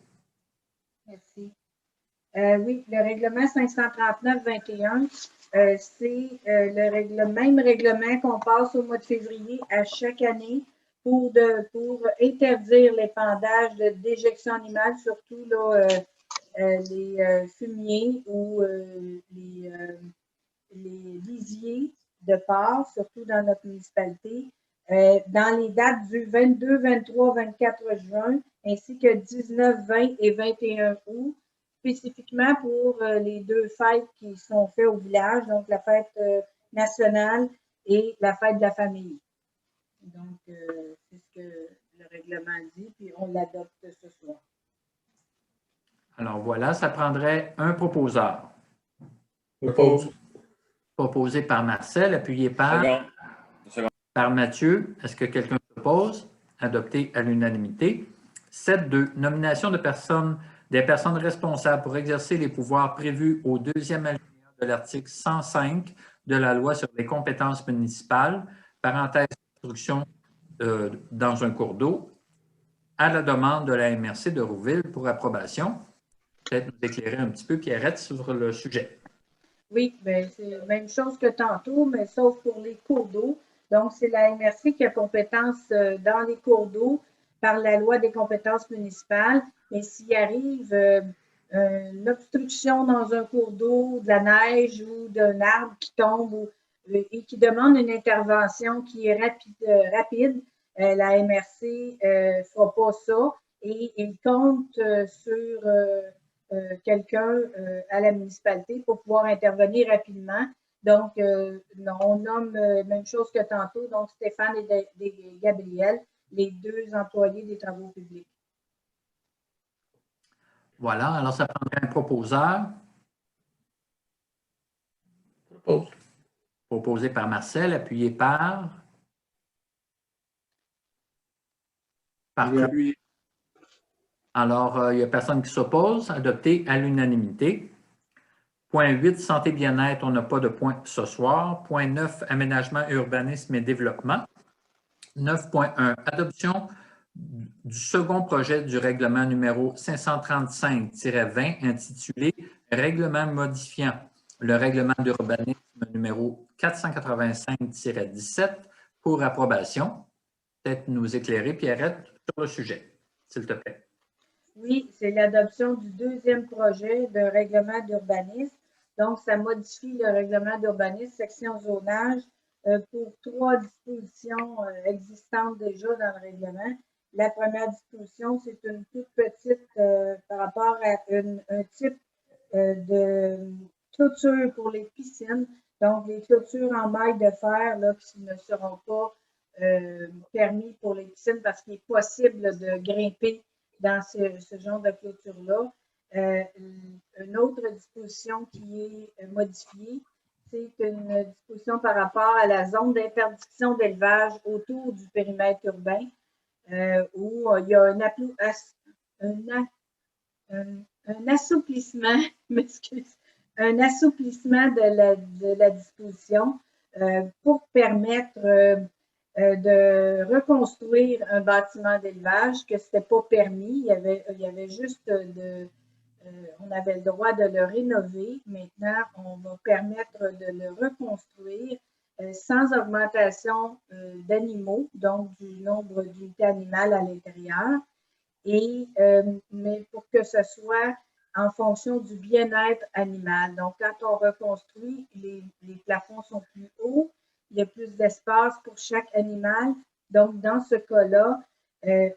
Merci. Oui, le règlement 539-21, c'est le même règlement qu'on passe au mois de février à chaque année pour interdire l'épandage de déjections animales, surtout là, les fumiers ou les lisiers de porc, surtout dans notre municipalité, dans les dates du 22, 23, 24 juin, ainsi que 19, 20 et 21 août, spécifiquement pour les 2 fêtes qui sont faites au village, donc la fête nationale et la fête de la famille. Donc, c'est ce que le règlement dit, puis on l'adopte ce soir. Alors voilà, ça prendrait un proposeur. Propose. Proposé par Marcel, appuyé par Mathieu. Est-ce que quelqu'un s'oppose? Adopté à l'unanimité. 7.2. Nomination des personnes responsables pour exercer les pouvoirs prévus au 2e alinéa de l'article 105 de la loi sur les compétences municipales, parenthèse instruction dans un cours d'eau, à la demande de la MRC de Rouville pour approbation. Peut-être nous éclairer un petit peu, Pierrette, sur le sujet. Oui, bien, c'est la même chose que tantôt, mais sauf pour les cours d'eau. Donc, c'est la MRC qui a compétence dans les cours d'eau par la loi des compétences municipales. Et s'il arrive une obstruction dans un cours d'eau, de la neige ou d'un arbre qui tombe et qui demande une intervention qui est rapide, la MRC ne fera pas ça et il compte sur quelqu'un à la municipalité pour pouvoir intervenir rapidement. Donc, on nomme même chose que tantôt, donc Stéphane et Gabriel, les 2 employés des travaux publics. Voilà, alors ça prendrait un proposeur. Propose. Proposé par Marcel, appuyé par Appuyé. Alors, il n'y a personne qui s'oppose. Adopté à l'unanimité. Point 8, santé bien-être, on n'a pas de point ce soir. Point 9, aménagement, urbanisme et développement. 9.1, adoption du second projet du règlement numéro 535-20 intitulé « Règlement modifiant le règlement d'urbanisme numéro 485-17 pour approbation ». Peut-être nous éclairer, Pierrette, sur le sujet, s'il te plaît. Oui, c'est l'adoption du 2e projet de règlement d'urbanisme. Donc, ça modifie le règlement d'urbanisme, section zonage, pour 3 dispositions existantes déjà dans le règlement. La première disposition, c'est une toute petite par rapport à un type de clôture pour les piscines. Donc, les clôtures en maille de fer là, qui ne seront pas permis pour les piscines parce qu'il est possible de grimper dans ce genre de clôture-là. Une autre disposition qui est modifiée, c'est une disposition par rapport à la zone d'interdiction d'élevage autour du périmètre urbain, où il y a un assouplissement, un assouplissement de la disposition pour permettre de reconstruire un bâtiment d'élevage que ce n'était pas permis. Il y avait juste on avait le droit de le rénover. Maintenant, on va permettre de le reconstruire sans augmentation d'animaux, donc du nombre d'unités animales à l'intérieur. Mais pour que ce soit en fonction du bien-être animal. Donc, quand on reconstruit, les plafonds sont plus hauts, il y a plus d'espace pour chaque animal. Donc, dans ce cas-là,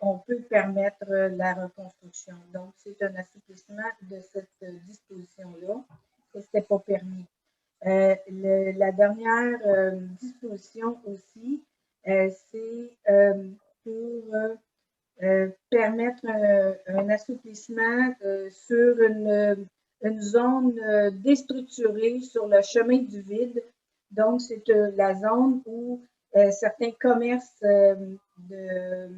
on peut permettre la reconstruction. Donc, c'est un assouplissement de cette disposition-là et ce n'était pas permis. La dernière disposition aussi, c'est pour permettre un assouplissement sur une zone déstructurée sur le chemin du vide. Donc, c'est la zone où certains commerces de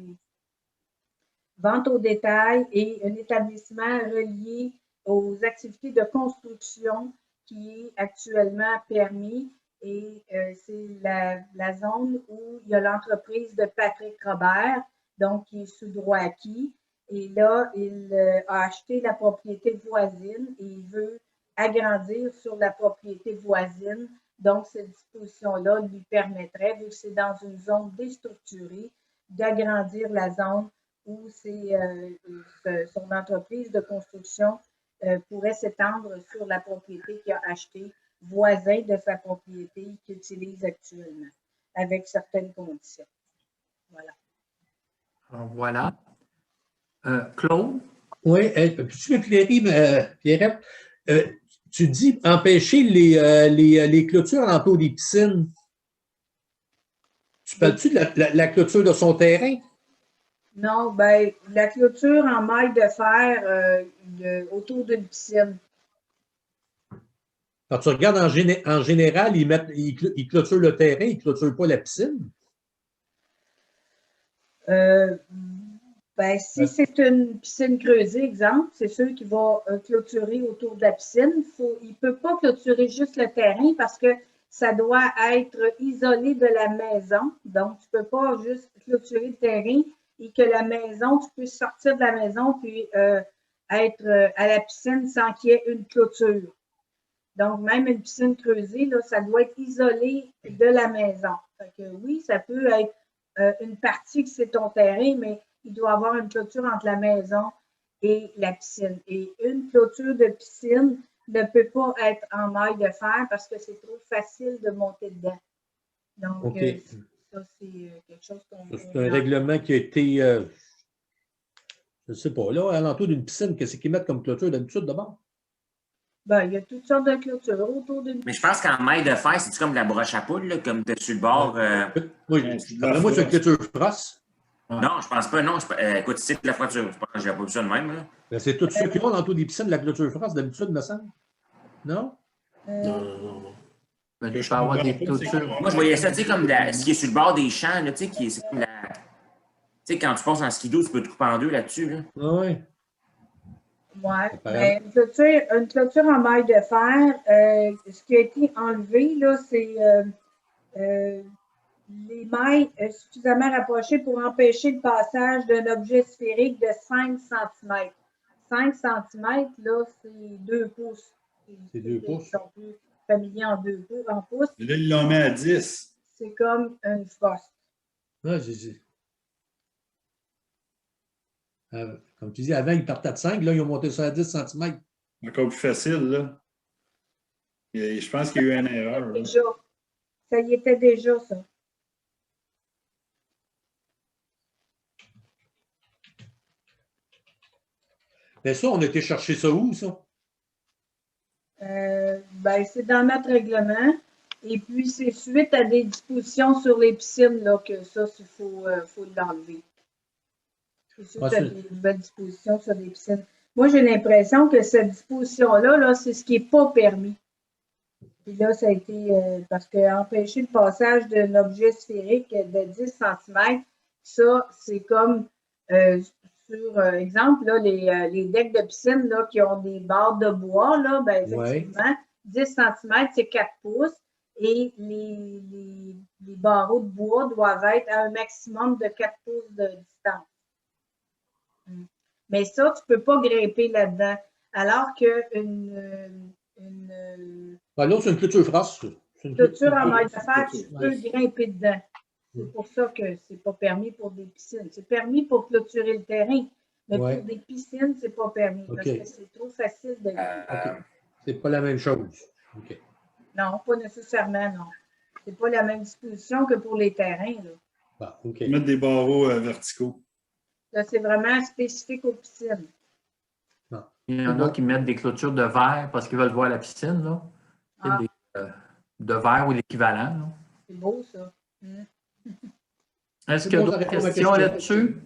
vente au détail et un établissement relié aux activités de construction qui est actuellement permis. Et c'est la zone où il y a l'entreprise de Patrick Robert, donc qui est sous droit acquis. Et là, il a acheté la propriété voisine et il veut agrandir sur la propriété voisine. Donc, cette disposition-là lui permettrait, vu que c'est dans une zone déstructurée, d'agrandir la zone où son entreprise de construction pourrait s'étendre sur la propriété qu'il a achetée voisin de sa propriété qu'il utilise actuellement, avec certaines conditions. Voilà. Alors, voilà. Claude? Oui, peux-tu m'éclairer, Pierrette? Tu dis empêcher les clôtures alentour des piscines. Tu parles-tu de la clôture de son terrain? Non, ben la clôture en maille de fer autour d'une piscine. Quand tu regardes en général, ils clôturent le terrain, ils ne clôturent pas la piscine. Ben, si c'est une piscine creusée, exemple, c'est sûr qu'il va clôturer autour de la piscine. Il ne peut pas clôturer juste le terrain parce que ça doit être isolé de la maison. Donc, tu ne peux pas juste clôturer le terrain et que la maison, tu peux sortir de la maison puis être à la piscine sans qu'il y ait une clôture. Donc, même une piscine creusée, là, ça doit être isolé de la maison. Fait que, oui, ça peut être une partie que c'est ton terrain, mais il doit y avoir une clôture entre la maison et la piscine. Et une clôture de piscine ne peut pas être en maille de fer parce que c'est trop facile de monter dedans. Donc, ça, c'est quelque chose qu'on... C'est un règlement qui a été, je ne sais pas, là, alentour d'une piscine, qu'est-ce qu'ils mettent comme clôture d'habitude d'abord? Ben, il y a toutes sortes de clôtures autour d'une piscine. Mais je pense qu'en maille de fer, c'est comme de la broche à poudre, là, comme tu es sur le bord. Moi, c'est une clôture frosse. Non, je pense pas. Non, écoute, c'est de la fracture. Je pense que j'ai pas vu ça de même. Là. Ben, c'est tous ceux qui ont alentour des piscines de la clôture frosse, d'habitude, me semble. Non? Non. Ben, tu peux avoir des clôtures. Moi, je voyais ça, tu sais, comme ce qui est sur le bord des champs, là, tu sais, c'est comme la. Tu sais, quand tu passes en skido, tu peux te couper en deux là-dessus. Là. Oui. Oui, mais une clôture en maille de fer, ce qui a été enlevé, là, c'est les mailles suffisamment rapprochées pour empêcher le passage d'un objet sphérique de 5 cm. 5 cm, là, c'est 2 pouces. C'est 2 pouces. Ils sont plus familiers en pouces. Là, ils l'ont mis à 10. C'est comme une fosse. Ah, comme tu dis, avant, ils partaient de 5, là, ils ont monté ça à 10 cm. Encore plus facile, là. Et je pense qu'il y a eu une erreur. Déjà. Ça y était déjà, ça. Mais ça, on a été chercher ça où, ça? Ben, c'est dans notre règlement. Et puis, c'est suite à des dispositions sur les piscines, là, que ça, il faut l'enlever. C'est suite à des nouvelles dispositions sur les piscines. Moi, j'ai l'impression que cette disposition-là, là, c'est ce qui n'est pas permis. Puis là, ça a été parce qu'empêcher le passage d'un objet sphérique de 10 cm, ça, c'est comme sur exemple, là, les decks de piscine là, qui ont des barres de bois, là, ben, effectivement, 10 cm, c'est 4 pouces. Et les barreaux de bois doivent être à un maximum de 4 pouces de distance. Mais ça, tu ne peux pas grimper là-dedans. Alors qu'une L'autre, c'est une clôture frosse. Une clôture en maille de fer, tu peux grimper dedans. C'est pour ça que ce n'est pas permis pour des piscines. C'est permis pour clôturer le terrain, mais pour des piscines, ce n'est pas permis parce que c'est trop facile de grimper. C'est pas la même chose. Okay. Non, pas nécessairement, non. C'est pas la même disposition que pour les terrains. Là. Ah, okay. Mettre des barreaux verticaux. Là, c'est vraiment spécifique aux piscines. Non. Il y en a qui mettent des clôtures de verre parce qu'ils veulent voir la piscine, là. De verre ou l'équivalent. C'est beau, ça. Est-ce qu'il y a d'autres questions là-dessus?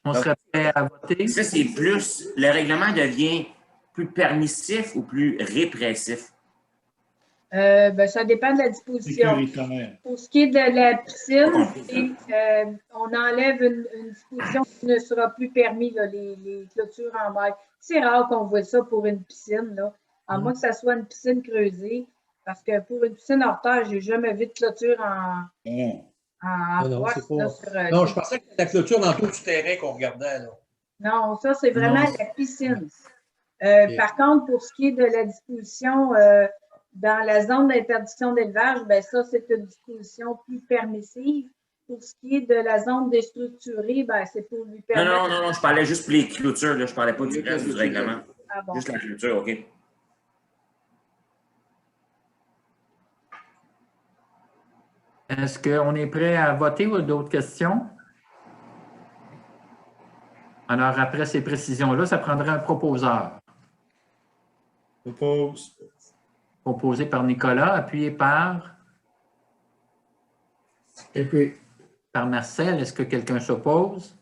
On serait prêt à voter? Ça, c'est plus. Le règlement devient plus permissif ou plus répressif? Ben, ça dépend de la disposition. Sécuritaire. Pour ce qui est de la piscine, on enlève une disposition qui ne sera plus permis, là, les clôtures en maille. C'est rare qu'on voit ça pour une piscine, là, à moins que ça soit une piscine creusée. Parce que pour une piscine hors terre, je n'ai jamais vu de clôture en non, pas... non, je pensais que c'était la clôture dans tout du terrain qu'on regardait. Là. Non, ça, c'est vraiment la piscine. Par contre, pour ce qui est de la disposition dans la zone d'interdiction d'élevage, ben ça, c'est une disposition plus permissive. Pour ce qui est de la zone déstructurée, ben c'est pour lui permettre... Non, je parlais juste pour les clôtures. Là. Je ne parlais pas du reste du règlement. Ah bon. Juste la clôture, OK. Est-ce qu'on est prêt à voter ou d'autres questions? Alors, après ces précisions-là, ça prendrait un proposeur. Propose. Proposé par Nicolas, appuyé par Et puis, Marcel. Est-ce que quelqu'un s'oppose?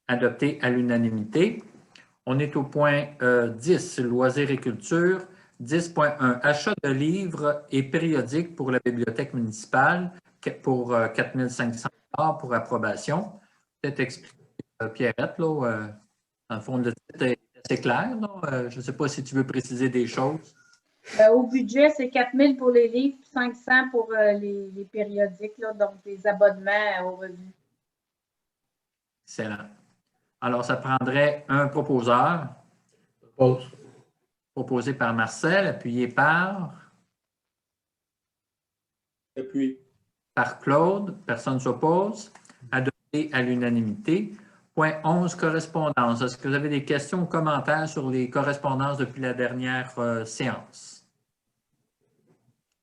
Adopté à l'unanimité. On est au point 10, loisirs et culture. 10.1, achat de livres et périodiques pour la bibliothèque municipale pour 4 500 $ pour approbation. Peut-être expliquer, Pierrette, là, dans le fond, le titre est assez clair. Là. Je ne sais pas si tu veux préciser des choses. Au budget, c'est 4 000 pour les livres, 500 pour les périodiques, là, donc des abonnements aux revues. Excellent. Alors, ça prendrait un proposeur. propose. Proposé par Marcel, appuyé par Appuie. Claude. Personne ne s'oppose. Adopté à l'unanimité. Point 11, correspondance. Est-ce que vous avez des questions ou commentaires sur les correspondances depuis la dernière séance?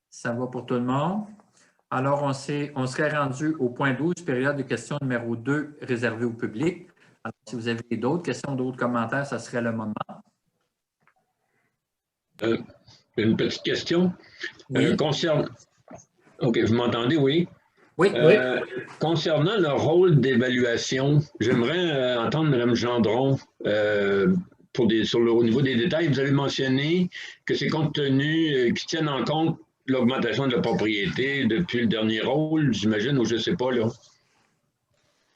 Ça va pour tout le monde? Alors, on serait rendu au point 12, période de questions numéro 2, réservée au public. Alors, si vous avez d'autres questions, d'autres commentaires, ça serait le moment. Une petite question. Oui. OK, vous m'entendez, oui? Oui. Concernant le rôle d'évaluation, j'aimerais entendre Mme Gendron au niveau des détails. Vous avez mentionné que c'est compte tenu qui tiennent en compte l'augmentation de la propriété depuis le dernier rôle, j'imagine, ou je ne sais pas, là.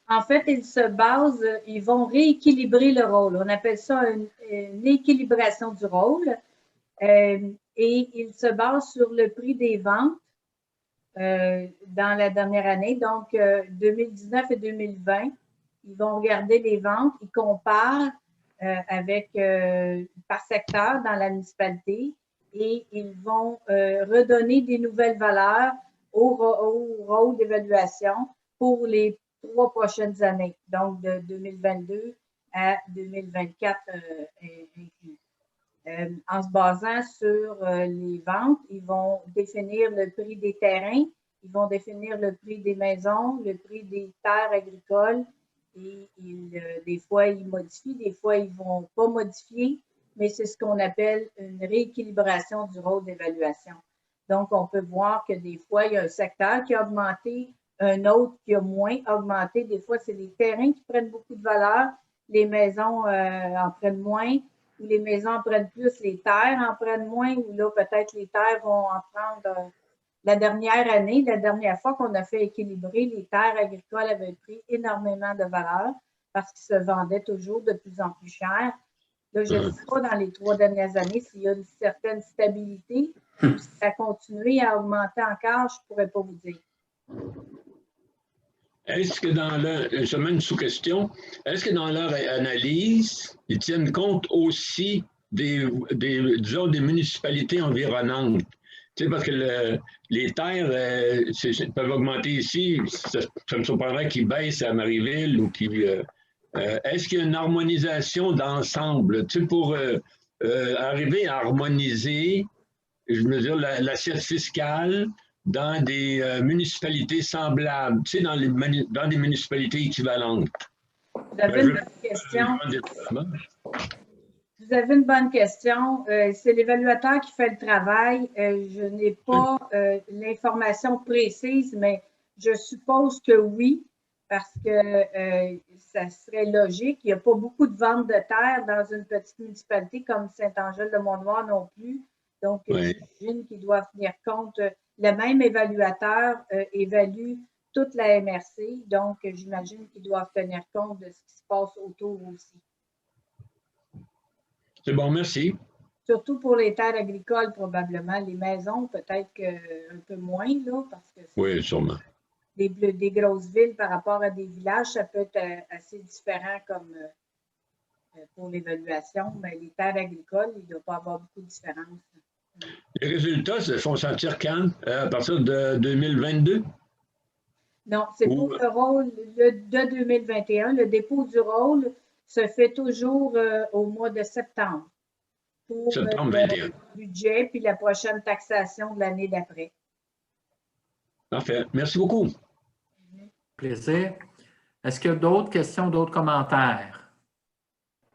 En fait, ils vont rééquilibrer le rôle. On appelle ça une équilibration du rôle. Et ils se basent sur le prix des ventes dans la dernière année. Donc, 2019 et 2020, ils vont regarder les ventes, ils comparent par secteur dans la municipalité et ils vont redonner des nouvelles valeurs au rôle d'évaluation pour les 3 prochaines années, donc de 2022 à 2024 inclus. En se basant sur les ventes, ils vont définir le prix des terrains, ils vont définir le prix des maisons, le prix des terres agricoles et des fois ils modifient, des fois ils ne vont pas modifier, mais c'est ce qu'on appelle une rééquilibration du rôle d'évaluation. Donc, on peut voir que des fois, il y a un secteur qui a augmenté, un autre qui a moins augmenté. Des fois, c'est les terrains qui prennent beaucoup de valeur, les maisons en prennent moins, ou les maisons en prennent plus, les terres en prennent moins, ou là, peut-être les terres vont en prendre. La dernière année, la dernière fois qu'on a fait équilibrer, les terres agricoles avaient pris énormément de valeur parce qu'ils se vendaient toujours de plus en plus cher. Là, je ne sais pas dans les 3 dernières années s'il y a une certaine stabilité ou si ça continue à augmenter encore, je ne pourrais pas vous dire. Est-ce que seulement une sous-question, est-ce que dans leur analyse, ils tiennent compte aussi disons, des municipalités environnantes? Tu sais, parce que les terres peuvent augmenter ici, ça me surprendrait qu'ils baissent à Marieville ou qu'ils... est-ce qu'il y a une harmonisation d'ensemble, tu sais, pour arriver à harmoniser, je veux dire, l'assiette fiscale dans des municipalités semblables, tu sais, dans des municipalités équivalentes? Vous avez une bonne question. Vous avez une bonne question. C'est l'évaluateur qui fait le travail. Je n'ai pas l'information précise, mais je suppose que oui, parce que ça serait logique. Il n'y a pas beaucoup de ventes de terre dans une petite municipalité comme Saint-Angèle-de-Mont-Noir non plus. Donc, j'imagine qu'ils doivent tenir compte. Le même évaluateur évalue toute la MRC. Donc, j'imagine qu'ils doivent tenir compte de ce qui se passe autour aussi. C'est bon, merci. Surtout pour les terres agricoles, probablement. Les maisons, peut-être un peu moins, là, parce que oui, sûrement. Des grosses villes par rapport à des villages, ça peut être assez différent comme pour l'évaluation, mais les terres agricoles, il ne doit pas avoir beaucoup de différence. Les résultats se font sentir quand? À partir de 2022? Non, c'est pour le rôle de 2021. Le dépôt du rôle se fait toujours au mois de septembre pour septembre le budget puis la prochaine taxation de l'année d'après. Parfait. Merci beaucoup. Plaisir. Est-ce qu'il y a d'autres questions, d'autres commentaires?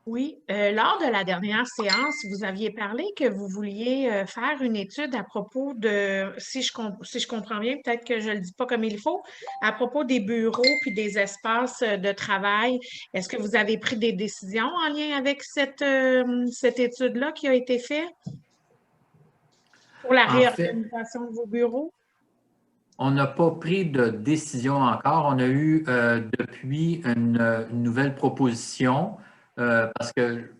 Oui, lors de la dernière séance, vous aviez parlé que vous vouliez faire une étude à propos de, si je comprends bien, peut-être que je ne le dis pas comme il faut, à propos des bureaux puis des espaces de travail. Est-ce que vous avez pris des décisions en lien avec cette étude-là qui a été faite pour la En fait, réorganisation de vos bureaux? on n'a pas pris de décision encore. On a eu depuis une nouvelle proposition parce que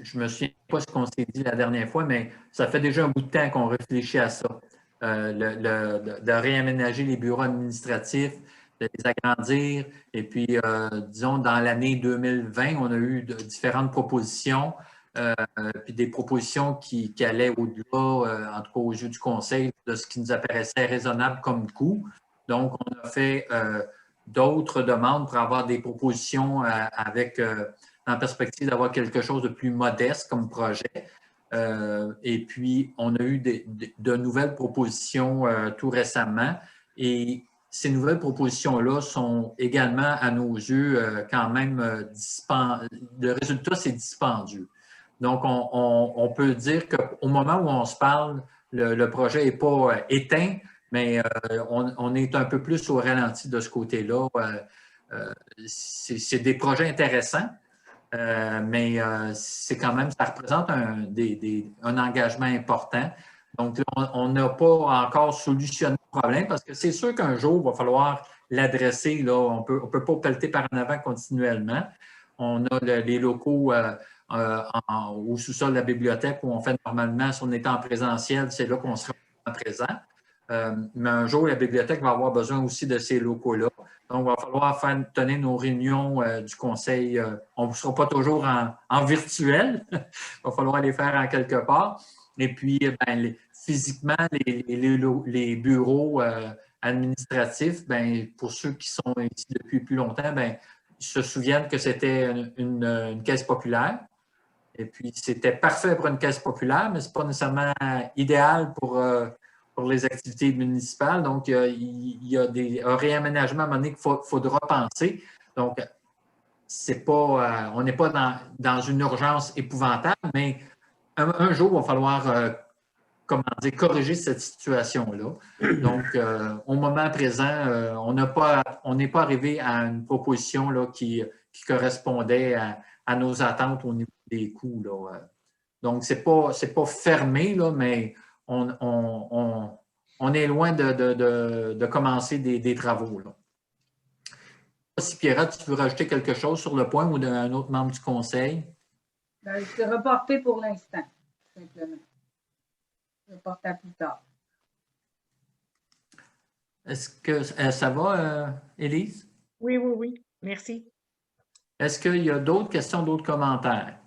je me souviens pas ce qu'on s'est dit la dernière fois, mais ça fait déjà un bout de temps qu'on réfléchit à ça, de réaménager les bureaux administratifs, de les agrandir. Et puis, disons, dans l'année 2020, on a eu différentes propositions, puis des propositions qui allaient au-delà, en tout cas aux yeux du Conseil, de ce qui nous apparaissait raisonnable comme coût. Donc, on a fait d'autres demandes pour avoir des propositions avec en perspective d'avoir quelque chose de plus modeste comme projet. Et puis, on a eu de nouvelles propositions tout récemment. Et ces nouvelles propositions-là sont également, à nos yeux, quand même le résultat, c'est dispendieux. Donc, on peut dire qu'au moment où on se parle, le projet n'est pas éteint, mais on est un peu plus au ralenti de ce côté-là. C'est des projets intéressants. Mais c'est quand même, ça représente un engagement important. Donc, là, on n'a pas encore solutionné le problème parce que c'est sûr qu'un jour, il va falloir l'adresser. On ne peut pas pelleter par en avant continuellement. On a les locaux au sous-sol de la bibliothèque où on fait normalement, si on est en présentiel, c'est là qu'on sera en présent. Mais un jour, la bibliothèque va avoir besoin aussi de ces locaux-là. Donc, il va falloir tenir nos réunions du conseil. On ne sera pas toujours en virtuel. Il va falloir les faire en quelque part. Et puis, physiquement, les bureaux administratifs, pour ceux qui sont ici depuis plus longtemps, ils se souviennent que c'était une caisse populaire. Et puis, c'était parfait pour une caisse populaire, mais ce n'est pas nécessairement idéal pour les activités municipales. Donc, il y a un réaménagement à un moment donné qu'il faudra penser. Donc, on n'est pas dans une urgence épouvantable, mais un jour, il va falloir corriger cette situation-là. Donc, au moment présent, on n'est pas arrivé à une proposition là, qui correspondait à nos attentes au niveau des coûts. Là. Donc, ce n'est pas fermé, là, mais on est loin de commencer des travaux. Là. Si Pierrette, tu veux rajouter quelque chose sur le point ou d'un autre membre du conseil? C'est reporté pour l'instant, simplement. Reporté à plus tard. Est-ce que ça va, Élise? Oui. Merci. Est-ce qu'il y a d'autres questions, d'autres commentaires?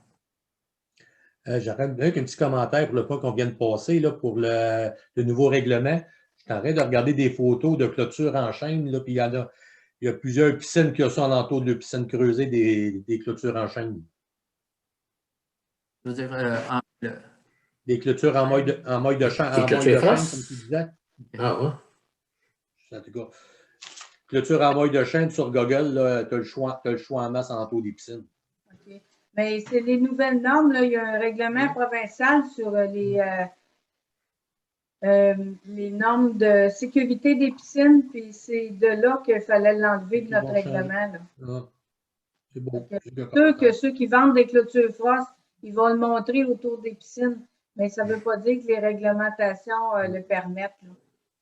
J'arrête avec un petit commentaire pour le pas qu'on vient de passer là, pour le nouveau règlement. Je suis en train de regarder des photos de clôture en chaîne, là, puis il y a plusieurs piscines qui sont alentour de piscines creusées, des clôtures en chaîne. Je veux dire, des clôtures en maille de chaîne, comme tu disais. Ah ouais? En tout cas, clôture en maille de chaîne sur Google, tu as le choix en masse alentour des piscines. OK. Mais c'est les nouvelles normes. Là. Il y a un règlement provincial sur les normes de sécurité des piscines, puis c'est de là qu'il fallait l'enlever de notre règlement. Là. C'est bon. C'est sûr que ceux qui vendent des clôtures frost, ils vont le montrer autour des piscines, mais ça ne veut pas dire que les réglementations le permettent. Là.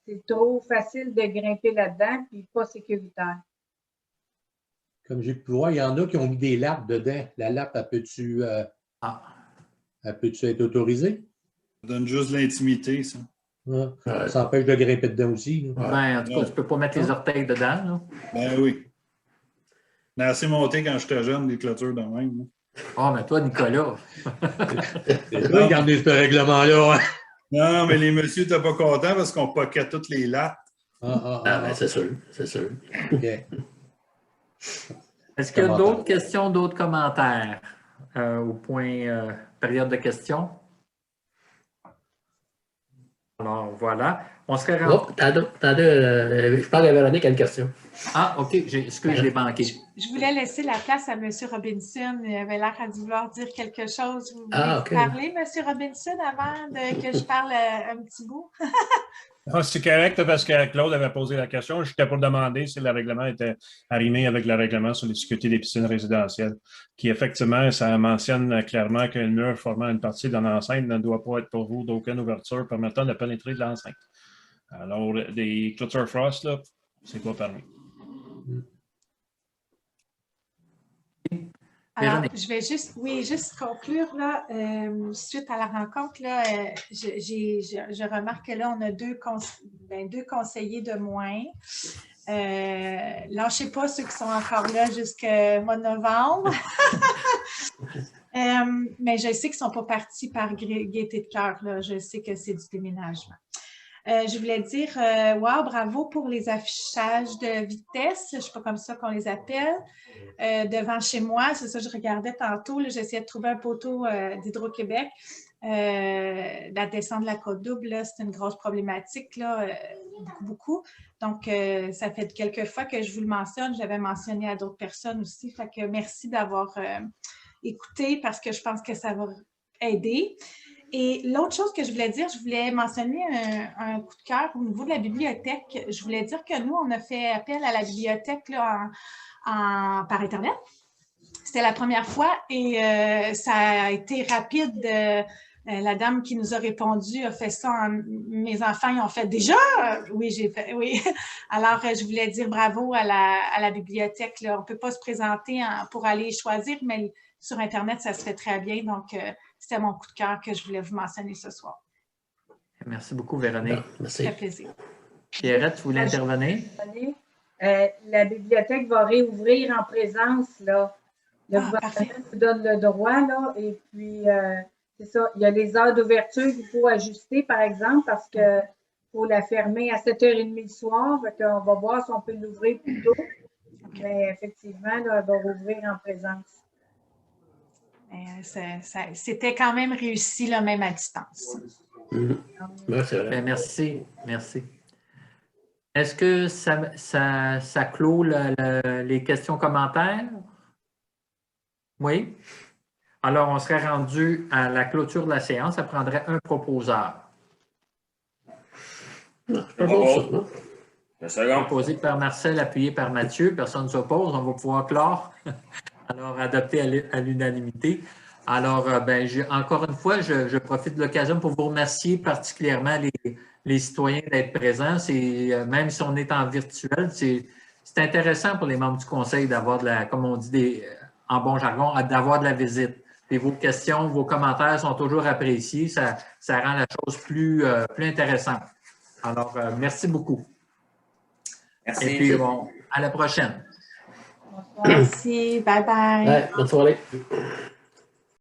C'est trop facile de grimper là-dedans, puis pas sécuritaire. Comme j'ai pu voir, il y en a qui ont mis des lattes dedans. La latte, elle peut-tu être autorisée? Ça donne juste l'intimité, ça. Ça empêche de grimper dedans aussi. en tout cas, tu ne peux pas mettre les orteils dedans. Là. Ben oui. On a assez monté quand j'étais jeune, des clôtures de même. Mais toi, Nicolas. C'est toi qui as amené ce règlement-là. Hein? Non, mais les messieurs n'étaient pas contents parce qu'on poquait toutes les lattes. C'est sûr, c'est sûr. Okay. Est-ce qu'il y a d'autres questions, d'autres commentaires au point période de questions? Alors, voilà. On serait rendu... Oh, je parle à Véronique à une question. Ah, OK. Excuse, je l'ai manqué. Je voulais laisser la place à M. Robinson. Il avait l'air à vouloir dire quelque chose. Vous voulez OK. parler, M. Robinson, avant que je parle un petit bout? Ah, c'est correct parce que Claude avait posé la question. J'étais pour demander si le règlement était arrimé avec le règlement sur les sécurités des piscines résidentielles, qui effectivement, ça mentionne clairement qu'un mur formant une partie d'une enceinte ne doit pas être pourvu d'aucune ouverture permettant de pénétrer de l'enceinte. Alors, des clôtures frost, là, c'est pas permis. Alors, je vais juste conclure, là, suite à la rencontre, là, je remarque que là, on a deux conseillers de moins. Lâchez pas ceux qui sont encore là jusqu'au mois de novembre. Mais je sais qu'ils ne sont pas partis par gaieté de cœur, là. Je sais que c'est du déménagement. Je voulais dire, wow, bravo pour les affichages de vitesse, je ne sais pas comme ça qu'on les appelle, devant chez moi. C'est ça, je regardais tantôt, j'essayais de trouver un poteau d'Hydro-Québec. La descente de la Côte-Double, c'est une grosse problématique, là, beaucoup. Donc, ça fait quelques fois que je vous le mentionne. J'avais mentionné à d'autres personnes aussi. Fait que merci d'avoir écouté parce que je pense que ça va aider. Et l'autre chose que je voulais dire, je voulais mentionner un coup de cœur au niveau de la bibliothèque. Je voulais dire que nous, on a fait appel à la bibliothèque là, par Internet. C'était la première fois et ça a été rapide. La dame qui nous a répondu a fait ça. Mes enfants ils ont fait déjà. Oui, j'ai fait. Oui. Alors, je voulais dire bravo à la bibliothèque. Là. On ne peut pas se présenter pour aller choisir, mais sur Internet, ça se fait très bien. Donc, c'était mon coup de cœur que je voulais vous mentionner ce soir. Merci beaucoup, Véronique. Merci. Ça fait plaisir. Pierrette, tu voulais intervenir? La bibliothèque va réouvrir en présence, là. Le gouvernement nous donne le droit, là, et puis, c'est ça, il y a les heures d'ouverture qu'il faut ajuster, par exemple, parce qu'il faut la fermer à 7h30 le soir, donc on va voir si on peut l'ouvrir plus tôt, mais effectivement, là, elle va rouvrir en présence. C'était quand même réussi, là, même à distance. Ouais, c'est vrai. Bien, merci. Merci. Est-ce que ça clôt les questions-commentaires? Oui? Alors, on serait rendu à la clôture de la séance. Ça prendrait un proposeur. Proposé par Marcel, appuyé par Mathieu. Personne ne s'oppose. On va pouvoir clore. Alors, adopté à l'unanimité. Alors, encore une fois, je profite de l'occasion pour vous remercier particulièrement les citoyens d'être présents. Même si on est en virtuel, c'est intéressant pour les membres du conseil d'avoir comme on dit en bon jargon, d'avoir de la visite. Et vos questions, vos commentaires sont toujours appréciés. Ça rend la chose plus intéressante. Alors, merci beaucoup. Merci. Et puis, bon, à la prochaine. Merci. Bye bye. Ouais, bonne soirée.